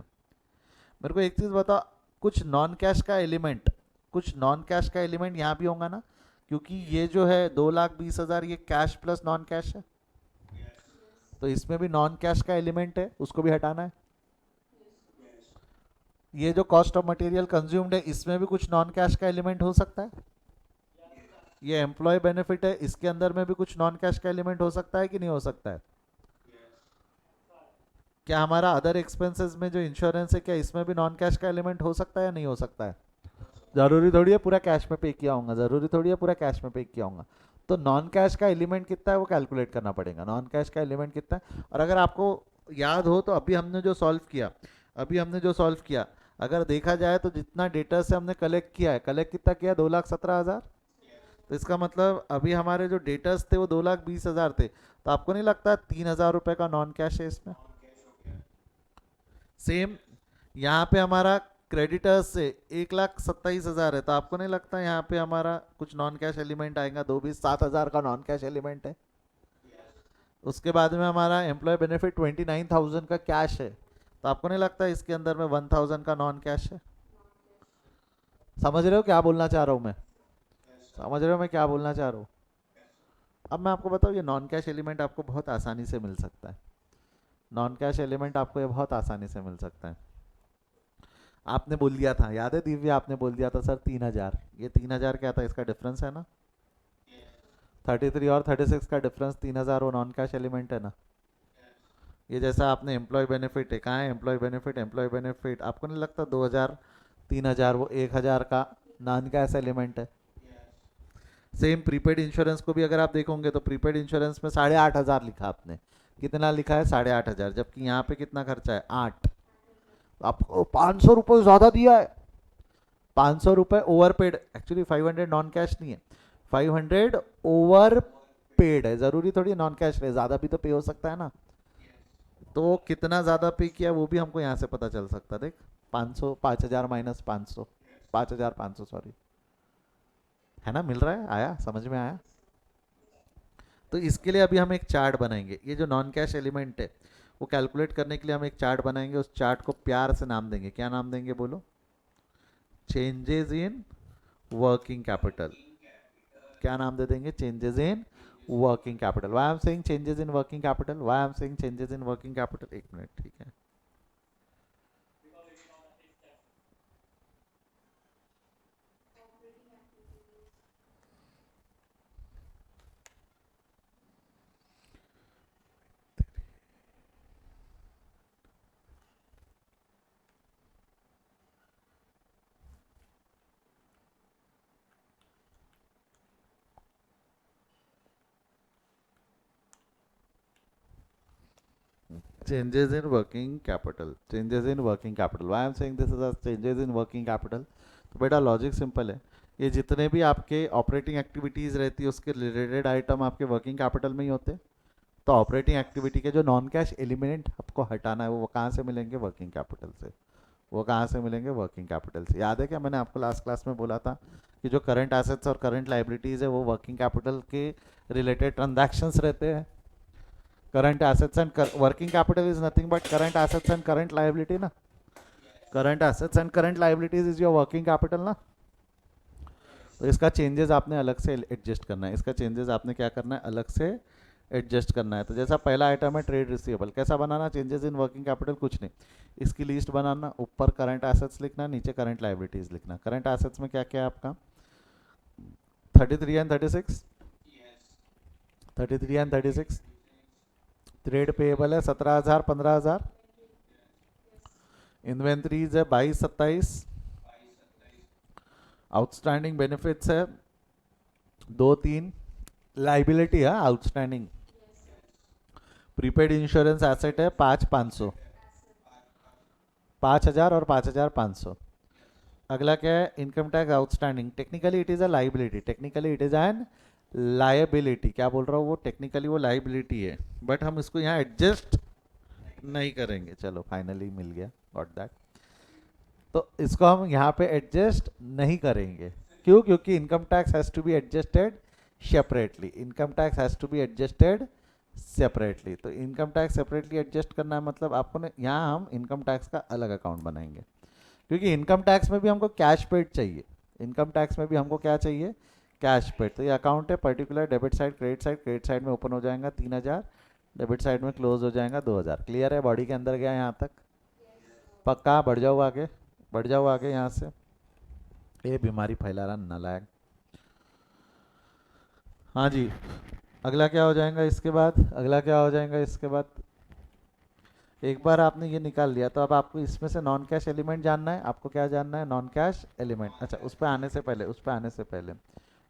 मेरे को एक चीज़ बताओ, कुछ नॉन कैश का एलिमेंट, कुछ नॉन कैश का एलिमेंट यहाँ भी होगा ना? क्योंकि ये जो है 2,20,000 ये कैश प्लस नॉन कैश है, तो इसमें भी नॉन कैश का एलिमेंट है, उसको भी हटाना है। ये जो कॉस्ट ऑफ मटेरियल कंज्यूम्ड है, इसमें भी कुछ नॉन कैश का एलिमेंट हो सकता है। ये एम्प्लॉय बेनिफिट है, इसके अंदर में भी कुछ नॉन कैश का एलिमेंट हो सकता है कि नहीं हो सकता है? क्या हमारा अदर एक्सपेंसेस में जो इंश्योरेंस है, क्या इसमें भी नॉन कैश का एलिमेंट हो सकता है या नहीं हो सकता है? जरूरी थोड़ी है पूरा कैश में पे किया होगा, जरूरी थोड़ी है पूरा कैश में पे किया होगा। तो नॉन कैश का एलिमेंट कितना है वो कैलकुलेट करना पड़ेगा, नॉन कैश का एलिमेंट कितना है। और अगर आपको याद हो तो अभी हमने जो सॉल्व किया, अभी हमने जो सॉल्व किया, अगर देखा जाए तो जितना डेटा से हमने कलेक्ट किया है, कलेक्ट कितना किया? 2,17,000। तो इसका मतलब अभी हमारे जो डेटर्स थे वो 2,20,000 थे। तो आपको नहीं लगता 3,000 रुपये का नॉन कैश है इसमें? सेम यहाँ पे हमारा क्रेडिटर्स से 1,27,000 है, तो आपको नहीं लगता यहाँ पे हमारा कुछ नॉन कैश एलिमेंट आएगा? 2,20,000 का नॉन कैश एलिमेंट है। उसके बाद में हमारा एम्प्लॉय बेनिफिट 29,000 का कैश है, तो आपको नहीं लगता इसके अंदर में 1,000 का नॉन कैश है? समझ रहे हो क्या बोलना चाह रहा हूँ मैं? समझ रहे हो मैं क्या बोलना चाह रहा हूँ? अब मैं आपको बताऊँ, ये नॉन कैश एलिमेंट आपको बहुत आसानी से मिल सकता है। नॉन कैश एलिमेंट आपको ये बहुत आसानी से मिल सकता है। आपने बोल दिया था, याद है दिव्या, आपने बोल दिया था सर 3,000, ये 3,000 क्या था? इसका डिफरेंस है ना, 33 और 36 का डिफरेंस 3,000, वो नॉन कैश एलिमेंट है ना। ये जैसा आपने एम्प्लॉय बेनिफिट है, कहाँ है एम्प्लॉय बेनिफिट? एम्प्लॉय बेनिफिट आपको नहीं लगता 2,000 3,000 वो 1,000 का नॉन कैश एलिमेंट है? सेम प्रीपेड इंश्योरेंस को भी अगर आप देखोगे तो प्रीपेड इंश्योरेंस में 8,500 लिखा आपने, कितना लिखा है? 8,500, जबकि यहाँ पे कितना खर्चा है? 8। आपको 500 रुपये ज़्यादा दिया है, 500 रुपये over paid. Actually 500 non cash नहीं है, 500 ओवर पेड है। ज़रूरी थोड़ी नॉन कैश रहे, ज़्यादा भी तो पे हो सकता है ना। तो कितना ज़्यादा पे किया वो भी हमको यहाँ से पता चल सकता है। देख, 500, 5,000 माइनस 500, 5,500 सॉरी, है ना? मिल रहा है, आया समझ में आया? तो इसके लिए अभी हम एक चार्ट बनाएंगे। ये जो नॉन कैश एलिमेंट है वो कैलकुलेट करने के लिए हम एक चार्ट बनाएंगे, उस चार्ट को प्यार से नाम देंगे, क्या नाम देंगे बोलो? Changes in working capital. क्या नाम दे देंगे? Changes in working capital. Why I am saying changes in working capital? Why I am saying changes in working capital? एक मिनट, ठीक है। Changes in working capital. Changes in working capital. Why I am saying this is as changes in working capital? तो बेटा logic simple है, ये जितने भी आपके ऑपरेटिंग एक्टिविटीज रहती है उसके रिलेटेड आइटम आपके वर्किंग कैपिटल में ही होते हैं। तो ऑपरेटिंग एक्टिविटी के जो नॉन कैश एलिमेंट आपको हटाना है वो कहाँ से मिलेंगे? वर्किंग कैपिटल से। वो कहाँ से मिलेंगे? वर्किंग कैपिटल से। याद है क्या मैंने आपको लास्ट क्लास में बोला था कि जो करंट एसेट्स और करंट लाइबिलिटीज़ है वो वर्किंग कैपिटल के रिलेटेड ट्रांजैक्शंस रहते हैं। Current assets and working capital is nothing but current assets and current liability ना। Current assets and current liabilities is your working capital ना। तो इसका चेंजेस आपने अलग से एडजस्ट करना है, इसका चेंजेस आपने क्या करना है? अलग से एडजस्ट करना है। तो जैसा पहला आइटम है ट्रेड रिसीवेबल, कैसा बनाना? चेंजेस इन वर्किंग कैपिटल कुछ नहीं, इसकी लिस्ट बनाना, ऊपर करंट एसेट्स लिखना, नीचे करंट लाइबिलिटीज लिखना। करंट एसेट्स में क्या क्या है आपका? 33 एंड 36, 33 एंड 36। ट्रेड पेएबल है 17,000 15,000। इन्वेंट्रीज है 22 27। आउटस्टैंडिंग बेनिफिट्स है 2 3। लाइबिलिटी है आउटस्टैंडिंग। प्रीपेड इंश्योरेंस एसेट है 5,500, 5,000 और 5,500। अगला क्या है? Income tax outstanding. Technically it is a liability, technically it is an liability. क्या बोल रहा हूँ? वो टेक्निकली वो लाइबिलिटी है बट हम इसको यहाँ एडजस्ट नहीं करेंगे। चलो फाइनली मिल गया, गॉट दैट। तो इसको हम यहाँ पे एडजस्ट नहीं करेंगे। क्यों? क्योंकि income tax has to be adjusted separately. Income tax has to be adjusted separately. तो इनकम टैक्स सेपरेटली एडजस्ट करना है मतलब आपको ने यहाँ हम इनकम टैक्स का अलग अकाउंट बनाएंगे, क्योंकि इनकम टैक्स में भी हमको कैश पेड चाहिए। इनकम टैक्स में भी हमको क्या चाहिए? Cash paid. तो ये अकाउंट है particular, debit side credit side. Credit side में ओपन हो जाएगा 3,000, डेबिट साइड में क्लोज हो जाएगा 2,000। क्लियर है? बॉडी के अंदर गया यहाँ तक? पक्का? बढ़ जाओ आगे, बढ़ जाओ आगे यहाँ से। ये बीमारी फैला रहा नालायक। हाँ जी, अगला क्या हो जाएगा इसके बाद? अगला क्या हो जाएगा इसके बाद? एक बार आपने ये निकाल लिया तो अब आपको इसमें से नॉन कैश एलिमेंट जानना है। आपको क्या जानना है? Non cash element. अच्छा, उस पर आने से पहले, उस पर आने से पहले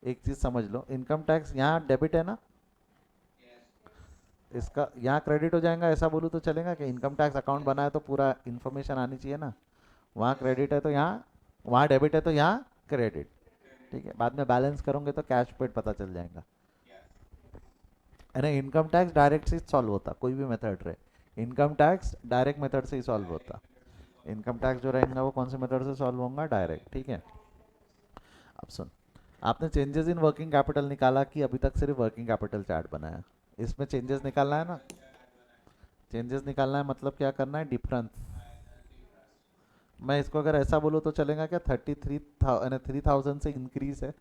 एक चीज़ समझ लो। इनकम टैक्स यहाँ डेबिट है ना, इसका यहाँ क्रेडिट हो जाएगा, ऐसा बोलूँ तो चलेगा कि इनकम टैक्स अकाउंट बना है तो पूरा इन्फॉर्मेशन आनी चाहिए ना। वहाँ क्रेडिट है तो यहाँ, वहाँ डेबिट है तो यहाँ क्रेडिट। ठीक है, बाद में बैलेंस करोगे तो कैश पेड पता चल जाएगा, है ना। इनकम टैक्स डायरेक्ट से सॉल्व होता, कोई भी मेथड रहे, इनकम टैक्स डायरेक्ट मेथड से ही सॉल्व होता। इनकम टैक्स जो रहेगा वो कौन से मेथड से सॉल्व होगा? डायरेक्ट। ठीक है, अब सुन, आपने चेंजेस इन वर्किंग कैपिटल निकाला कि अभी तक सिर्फ वर्किंग कैपिटल चार्ट बनाया? इसमें चेंजेस निकालना है ना। चेंजेस निकालना है मतलब क्या करना है? डिफरेंस। मैं इसको अगर ऐसा बोलूँ तो चलेगा क्या? 33,000 से इंक्रीज है।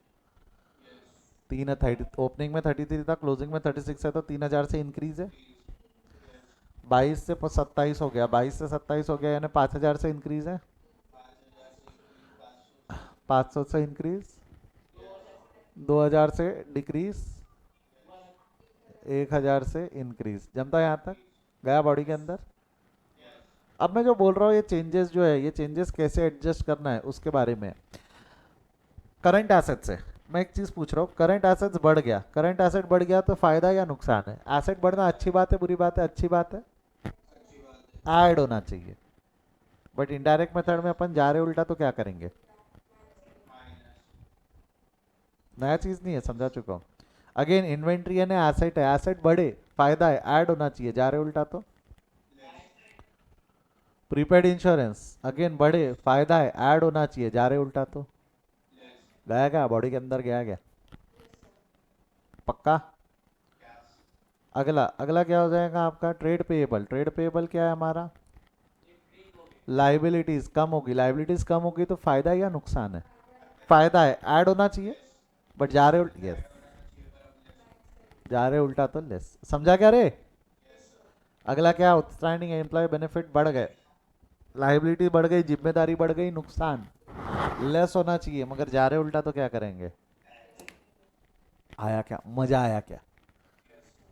30 ओपनिंग में 33 था, क्लोजिंग में 36 है, तो 3,000 से इंक्रीज है। 22 से 27 हो गया, 22 से 27 हो गया यानी 5,000 से इंक्रीज है। 500 से इंक्रीज, 2,000 से डिक्रीज, 1,000 से इंक्रीज। जमता है यहाँ तक? गया बॉडी के अंदर? अब मैं जो बोल रहा हूँ ये चेंजेस जो है, ये चेंजेस कैसे एडजस्ट करना है उसके बारे में। करंट एसेट से मैं एक चीज़ पूछ रहा हूँ, करंट एसेट्स बढ़ गया, करंट एसेट बढ़ गया तो फायदा या नुकसान है? एसेट बढ़ना अच्छी बात है बुरी बात है? अच्छी बात है, ऐड होना चाहिए। बट इनडायरेक्ट मेथड में अपन जा रहे उल्टा तो क्या करेंगे? नया चीज़ नहीं है, समझा चुका हूँ। अगेन इन्वेंट्री है ना, एसेट है, एसेट बढ़े फायदा है, ऐड होना चाहिए, जा रहे उल्टा तो। प्रीपेड इंश्योरेंस अगेन बढ़े फायदा है, ऐड होना चाहिए, जा रहे उल्टा तो। गया क्या बॉडी के अंदर? गया क्या? पक्का? अगला अगला क्या हो जाएगा आपका? Trade payable. ट्रेड पेएबल क्या है हमारा? लाइबिलिटीज कम होगी। लाइबिलिटीज कम होगी तो फायदा या नुकसान है? फायदा है, ऐड होना चाहिए, बट जा रहे उल्टा। यस, जा रहे उल्टा तो लेस। समझा क्या रे? अगला क्या? आउटस्टैंडिंग एम्प्लॉय बेनिफिट बढ़ गए, लाइबिलिटी बढ़ गई, जिम्मेदारी बढ़ गई, नुकसान लेस होना चाहिए, मगर जा रहे उल्टा तो क्या करेंगे? आया क्या? मजा आया क्या?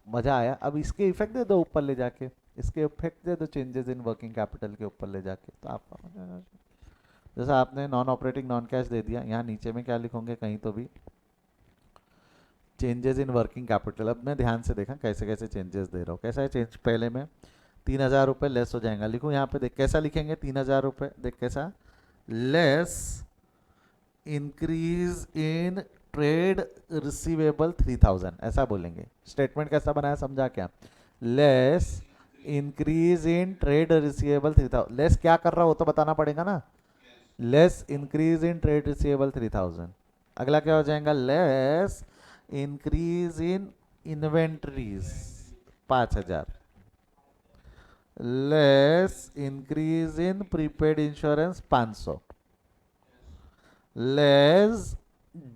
मजा आया। अब इसके इफेक्ट दे दो ऊपर ले जाके, इसके इफेक्ट दे दो चेंजेस इन वर्किंग कैपिटल के ऊपर ले जाके, तो आपका मजा आ जाएगा। जैसा आपने नॉन ऑपरेटिंग नॉन कैश दे दिया, यहाँ नीचे में क्या लिखोगे कहीं तो भी? Changes in working capital. अब मैं ध्यान से देखा कैसे कैसे चेंजेस दे रहा हूँ। कैसा है चेंज? पहले में 3,000 रुपये लेस हो जाएगा, लिखूँ यहाँ पे, देख कैसा लिखेंगे? 3,000 रुपये, देख कैसा? Less increase in trade receivable 3,000, ऐसा बोलेंगे। स्टेटमेंट कैसा बनाया समझा क्या? Less increase in trade receivable 3,000। Less क्या कर रहा हो तो बताना पड़ेगा ना। Less increase in trade receivable 3,000। अगला क्या हो जाएगा? Less increase in inventories 5,000। Less increase in prepaid insurance 500। Less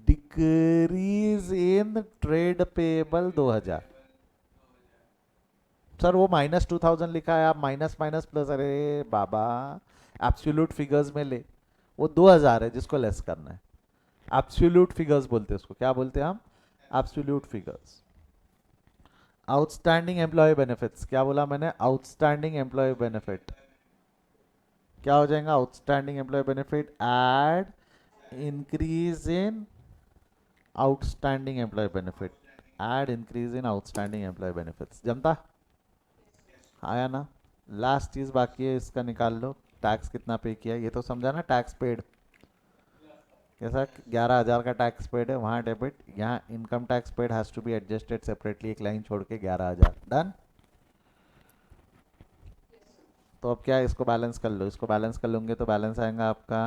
decrease in trade payable 2,000। Sir वो -2,000 लिखा है, आप माइनस माइनस प्लस, अरे बाबा एब्सोल्यूट फिगर्स में ले। वो 2,000 है जिसको लेस करना है। एब्सोल्यूट फिगर्स बोलते हैं उसको। क्या बोलते हैं हम? Absolute figures. Outstanding employ benefits, क्या बोला मैंने? आउटस्टैंडिंग एम्प्लॉय बेनिफिट क्या हो जाएगा? Outstanding employ benefit add increase in outstanding employ benefit, add increase in outstanding employ benefits. जमता आया ना? लास्ट चीज बाकी है, इसका निकाल लो। टैक्स कितना पे किया ये तो समझा ना? टैक्स पेड कैसा? 11,000 का टैक्स पेड है, वहाँ डेबिट, यहाँ income tax paid has to be adjusted separately, एक लाइन छोड़ के 11,000। डन। तो अब क्या है? इसको बैलेंस कर लो। इसको बैलेंस कर लोगे तो बैलेंस आएगा आपका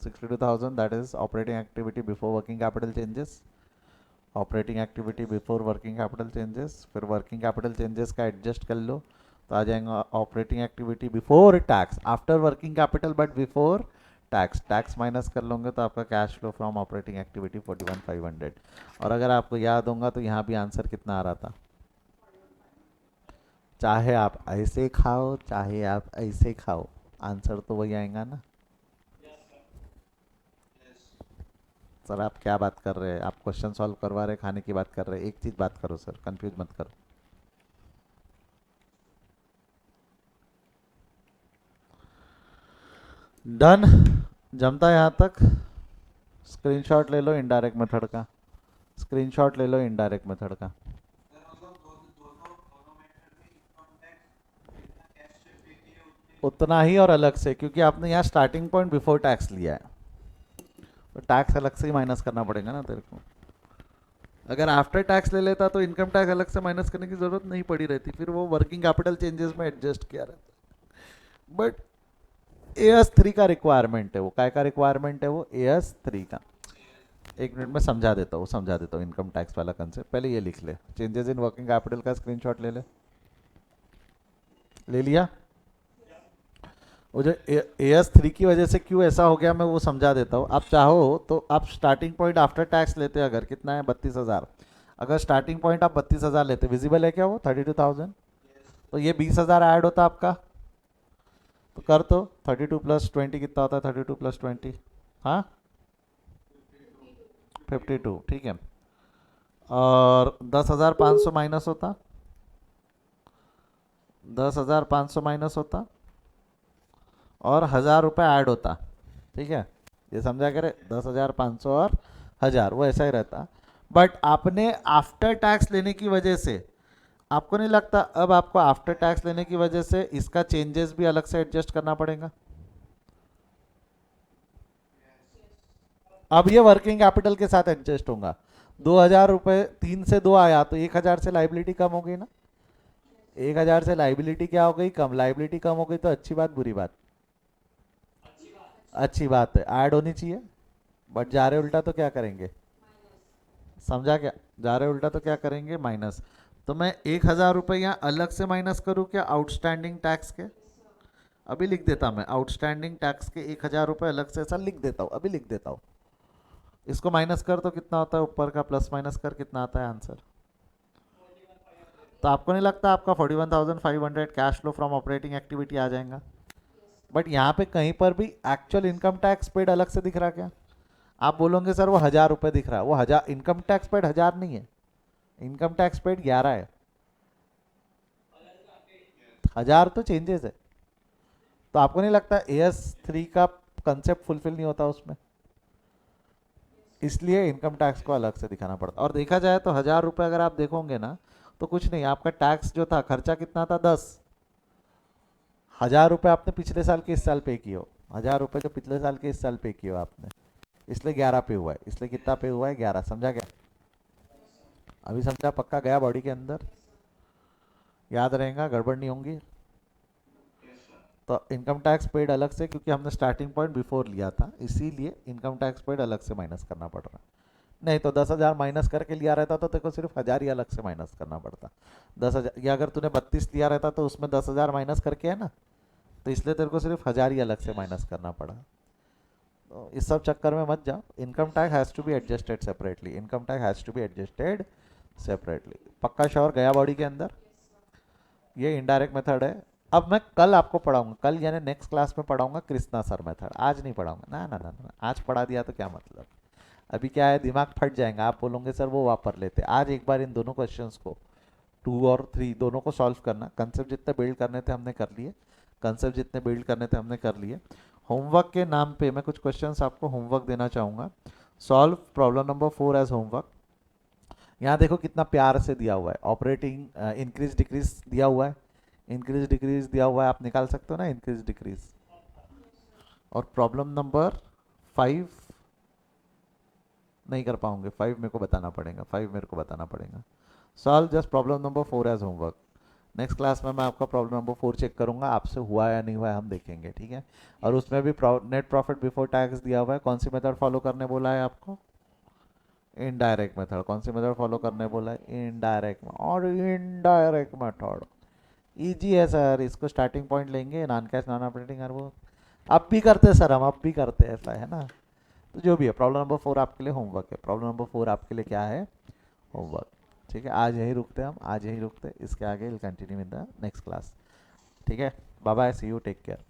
62,000, that is operating activity before working capital changes. Operating activity before working capital changes, फिर वर्किंग कैपिटल चेंजेस का एडजस्ट कर लो तो आ जाएगा operating activity before tax, after working capital but before tax. Tax minus कर लोगे तो आपका cash flow from operating activity 41,500। और अगर आपको याद होगा तो यहाँ भी आंसर कितना आ रहा था? चाहे आप ऐसे खाओ चाहे आप ऐसे खाओ, आंसर तो वही आएगा ना। सर आप क्या बात कर रहे हैं? आप क्वेश्चन सॉल्व करवा रहे, खाने की बात कर रहे हैं। एक चीज बात करो सर, कंफ्यूज मत करो। डन। जमता है यहाँ तक? स्क्रीनशॉट ले लो इनडायरेक्ट मेथड का। स्क्रीनशॉट ले लो इनडायरेक्ट मेथड का। उतना ही और अलग से, क्योंकि आपने यहाँ स्टार्टिंग पॉइंट बिफोर टैक्स लिया है तो टैक्स अलग से ही माइनस करना पड़ेगा ना तेरे को। अगर आफ्टर टैक्स ले लेता तो इनकम टैक्स अलग से माइनस करने की जरूरत नहीं पड़ी रहती, फिर वो वर्किंग कैपिटल चेंजेस में एडजस्ट किया रहता। बट AS3 का रिक्वायरमेंट है वो। काय का रिक्वायरमेंट है वो? AS3 का। एक मिनट में समझा देता हूँ, समझा देता हूँ इनकम टैक्स वाला कंसेप्ट। पहले ये लिख ले, चेंजेस इन वर्किंग कैपिटल का स्क्रीनशॉट ले ले। ले लिया? वो जो AS3 की वजह से क्यों ऐसा हो गया मैं वो समझा देता हूँ। आप चाहो तो आप स्टार्टिंग पॉइंट आफ्टर टैक्स लेते, अगर कितना है 32,000, अगर स्टार्टिंग पॉइंट आप 32,000 लेते, विजिबल है क्या वो 32,000, तो ये 20,000 ऐड होता आपका। तो कर तो 32 प्लस 20 कितना होता है? 32 प्लस 20, हाँ 52, ठीक है। और 10,500 माइनस होता, 10,500 माइनस होता, और 1,000 रुपये ऐड होता, ठीक है। ये समझा करे? 10,500 और 1,000 वो ऐसा ही रहता। बट आपने आफ्टर टैक्स लेने की वजह से, आपको नहीं लगता अब आपको आफ्टर टैक्स लेने की वजह से इसका चेंजेस भी अलग से एडजस्ट करना पड़ेगा? अब ये वर्किंग कैपिटल के साथ एडजस्ट होगा। 2,000 रुपये, 3 से 2 आया तो 1,000 से लाइबिलिटी कम हो गई ना। 1,000 से लाइबिलिटी क्या हो गई? कम। लाइबिलिटी कम हो गई तो अच्छी बात बुरी बात? अच्छी बात है, ऐड होनी चाहिए। बट जा रहे उल्टा तो क्या करेंगे? समझा क्या? जा रहे उल्टा तो क्या करेंगे? माइनस। तो मैं 1,000 रुपये यहाँ अलग से माइनस करूँ क्या आउटस्टैंडिंग टैक्स के? अभी लिख देता मैं आउटस्टैंडिंग टैक्स के 1,000 रुपये अलग से ऐसा लिख देता हूँ, अभी लिख देता हूँ। इसको माइनस कर तो कितना होता है ऊपर का, प्लस माइनस कर कितना आता है आंसर? तो आपको नहीं लगता आपका 41,500 cash flow from operating activity आ जाएगा? बट यहाँ पे कहीं पर भी एक्चुअल इनकम टैक्स पेड अलग से दिख रहा क्या? आप बोलोगे सर वो 1,000 रुपये दिख रहा है, वो 1,000 इनकम टैक्स पेड 1,000 नहीं है, इनकम टैक्स पेड 11 है। 1,000 तो चेंजेस है। तो आपको नहीं लगता AS3 का कंसेप्ट फुलफिल नहीं होता उसमें? इसलिए इनकम टैक्स को अलग से दिखाना पड़ता। और देखा जाए तो 1,000 रुपये अगर आप देखोगे ना, तो कुछ नहीं, आपका टैक्स जो था, खर्चा कितना था 10, 1,000 रुपये आपने पिछले साल के इस साल पे किए हो, 1,000 रुपये जो पिछले साल के इस साल पे किए हो आपने, इसलिए 11 पे हुआ है, इसलिए कितना पे हुआ है 11, समझा क्या? अभी समझा? पक्का गया बॉडी के अंदर? याद रहेगा, गड़बड़ नहीं होंगी? तो इनकम टैक्स पेड अलग से, क्योंकि हमने स्टार्टिंग पॉइंट बिफोर लिया था, इसीलिए इनकम टैक्स पेड अलग से माइनस करना पड़ रहा है। नहीं तो 10,000 माइनस करके लिया रहता तो तेरे को सिर्फ 1,000 ही अलग से माइनस करना पड़ता। 10,000, या अगर तूने 32 लिया रहता तो उसमें 10,000 माइनस करके है ना, तो इसलिए तेरे को सिर्फ 1,000 ही अलग से माइनस करना पड़ा। तो इस सब चक्कर में मत जाओ। Income tax has to be adjusted separately, income tax has to be adjusted separately. पक्का श्योर? गया बॉडी के अंदर? ये इनडायरेक्ट मेथड है। अब मैं कल आपको पढ़ाऊंगा, कल यानी नेक्स्ट क्लास में पढ़ाऊंगा कृष्णा सर मेथड, आज नहीं पढ़ाऊंगा। ना ना ना ना, आज पढ़ा दिया तो क्या मतलब? अभी क्या है, दिमाग फट जाएगा, आप बोलोगे सर वो वापर लेते। आज एक बार इन दोनों क्वेश्चंस को 2 और 3 दोनों को सॉल्व करना। कंसेप्ट जितने बिल्ड करने थे हमने कर लिए, कंसेप्ट जितने बिल्ड करने थे हमने कर लिए। होमवर्क के नाम पे मैं कुछ क्वेश्चंस आपको होमवर्क देना चाहूँगा। Solve problem number 4 as homework. यहाँ देखो कितना प्यार से दिया हुआ है, ऑपरेटिंग इंक्रीज डिक्रीज दिया हुआ है, इंक्रीज डिक्रीज दिया हुआ है, आप निकाल सकते हो ना इंक्रीज डिक्रीज। और प्रॉब्लम नंबर 5 नहीं कर पाओगे, 5 मेरे को बताना पड़ेगा, 5 मेरे को बताना पड़ेगा। Solve just problem number 4 as homework. Next class में मैं आपका प्रॉब्लम नंबर 4 चेक करूंगा, आपसे हुआ या नहीं हुआ है हम देखेंगे, ठीक है? और उसमें भी नेट प्रॉफिट बिफोर टैक्स दिया हुआ है। कौन सी मेथड फॉलो करने बोला है आपको? Indirect method. कौन सी मेथड फॉलो करने बोला है? इनडायरेक्ट। और इनडायरेक्ट मेथड इजी है सर, इसको स्टार्टिंग पॉइंट लेंगे, नॉन कैश नॉन ऑपरेटिंग, और वो अब भी करते हैं सर, हम अब भी करते हैं, ऐसा है ना? तो जो भी है, प्रॉब्लम नंबर 4 आपके लिए होमवर्क है। प्रॉब्लम नंबर 4 आपके लिए क्या है? होमवर्क। ठीक है, आज यही रुकते हैं हम, आज यही रुकते हैं, इसके आगे will continue in the next class. ठीक है, bye bye, see you, take care.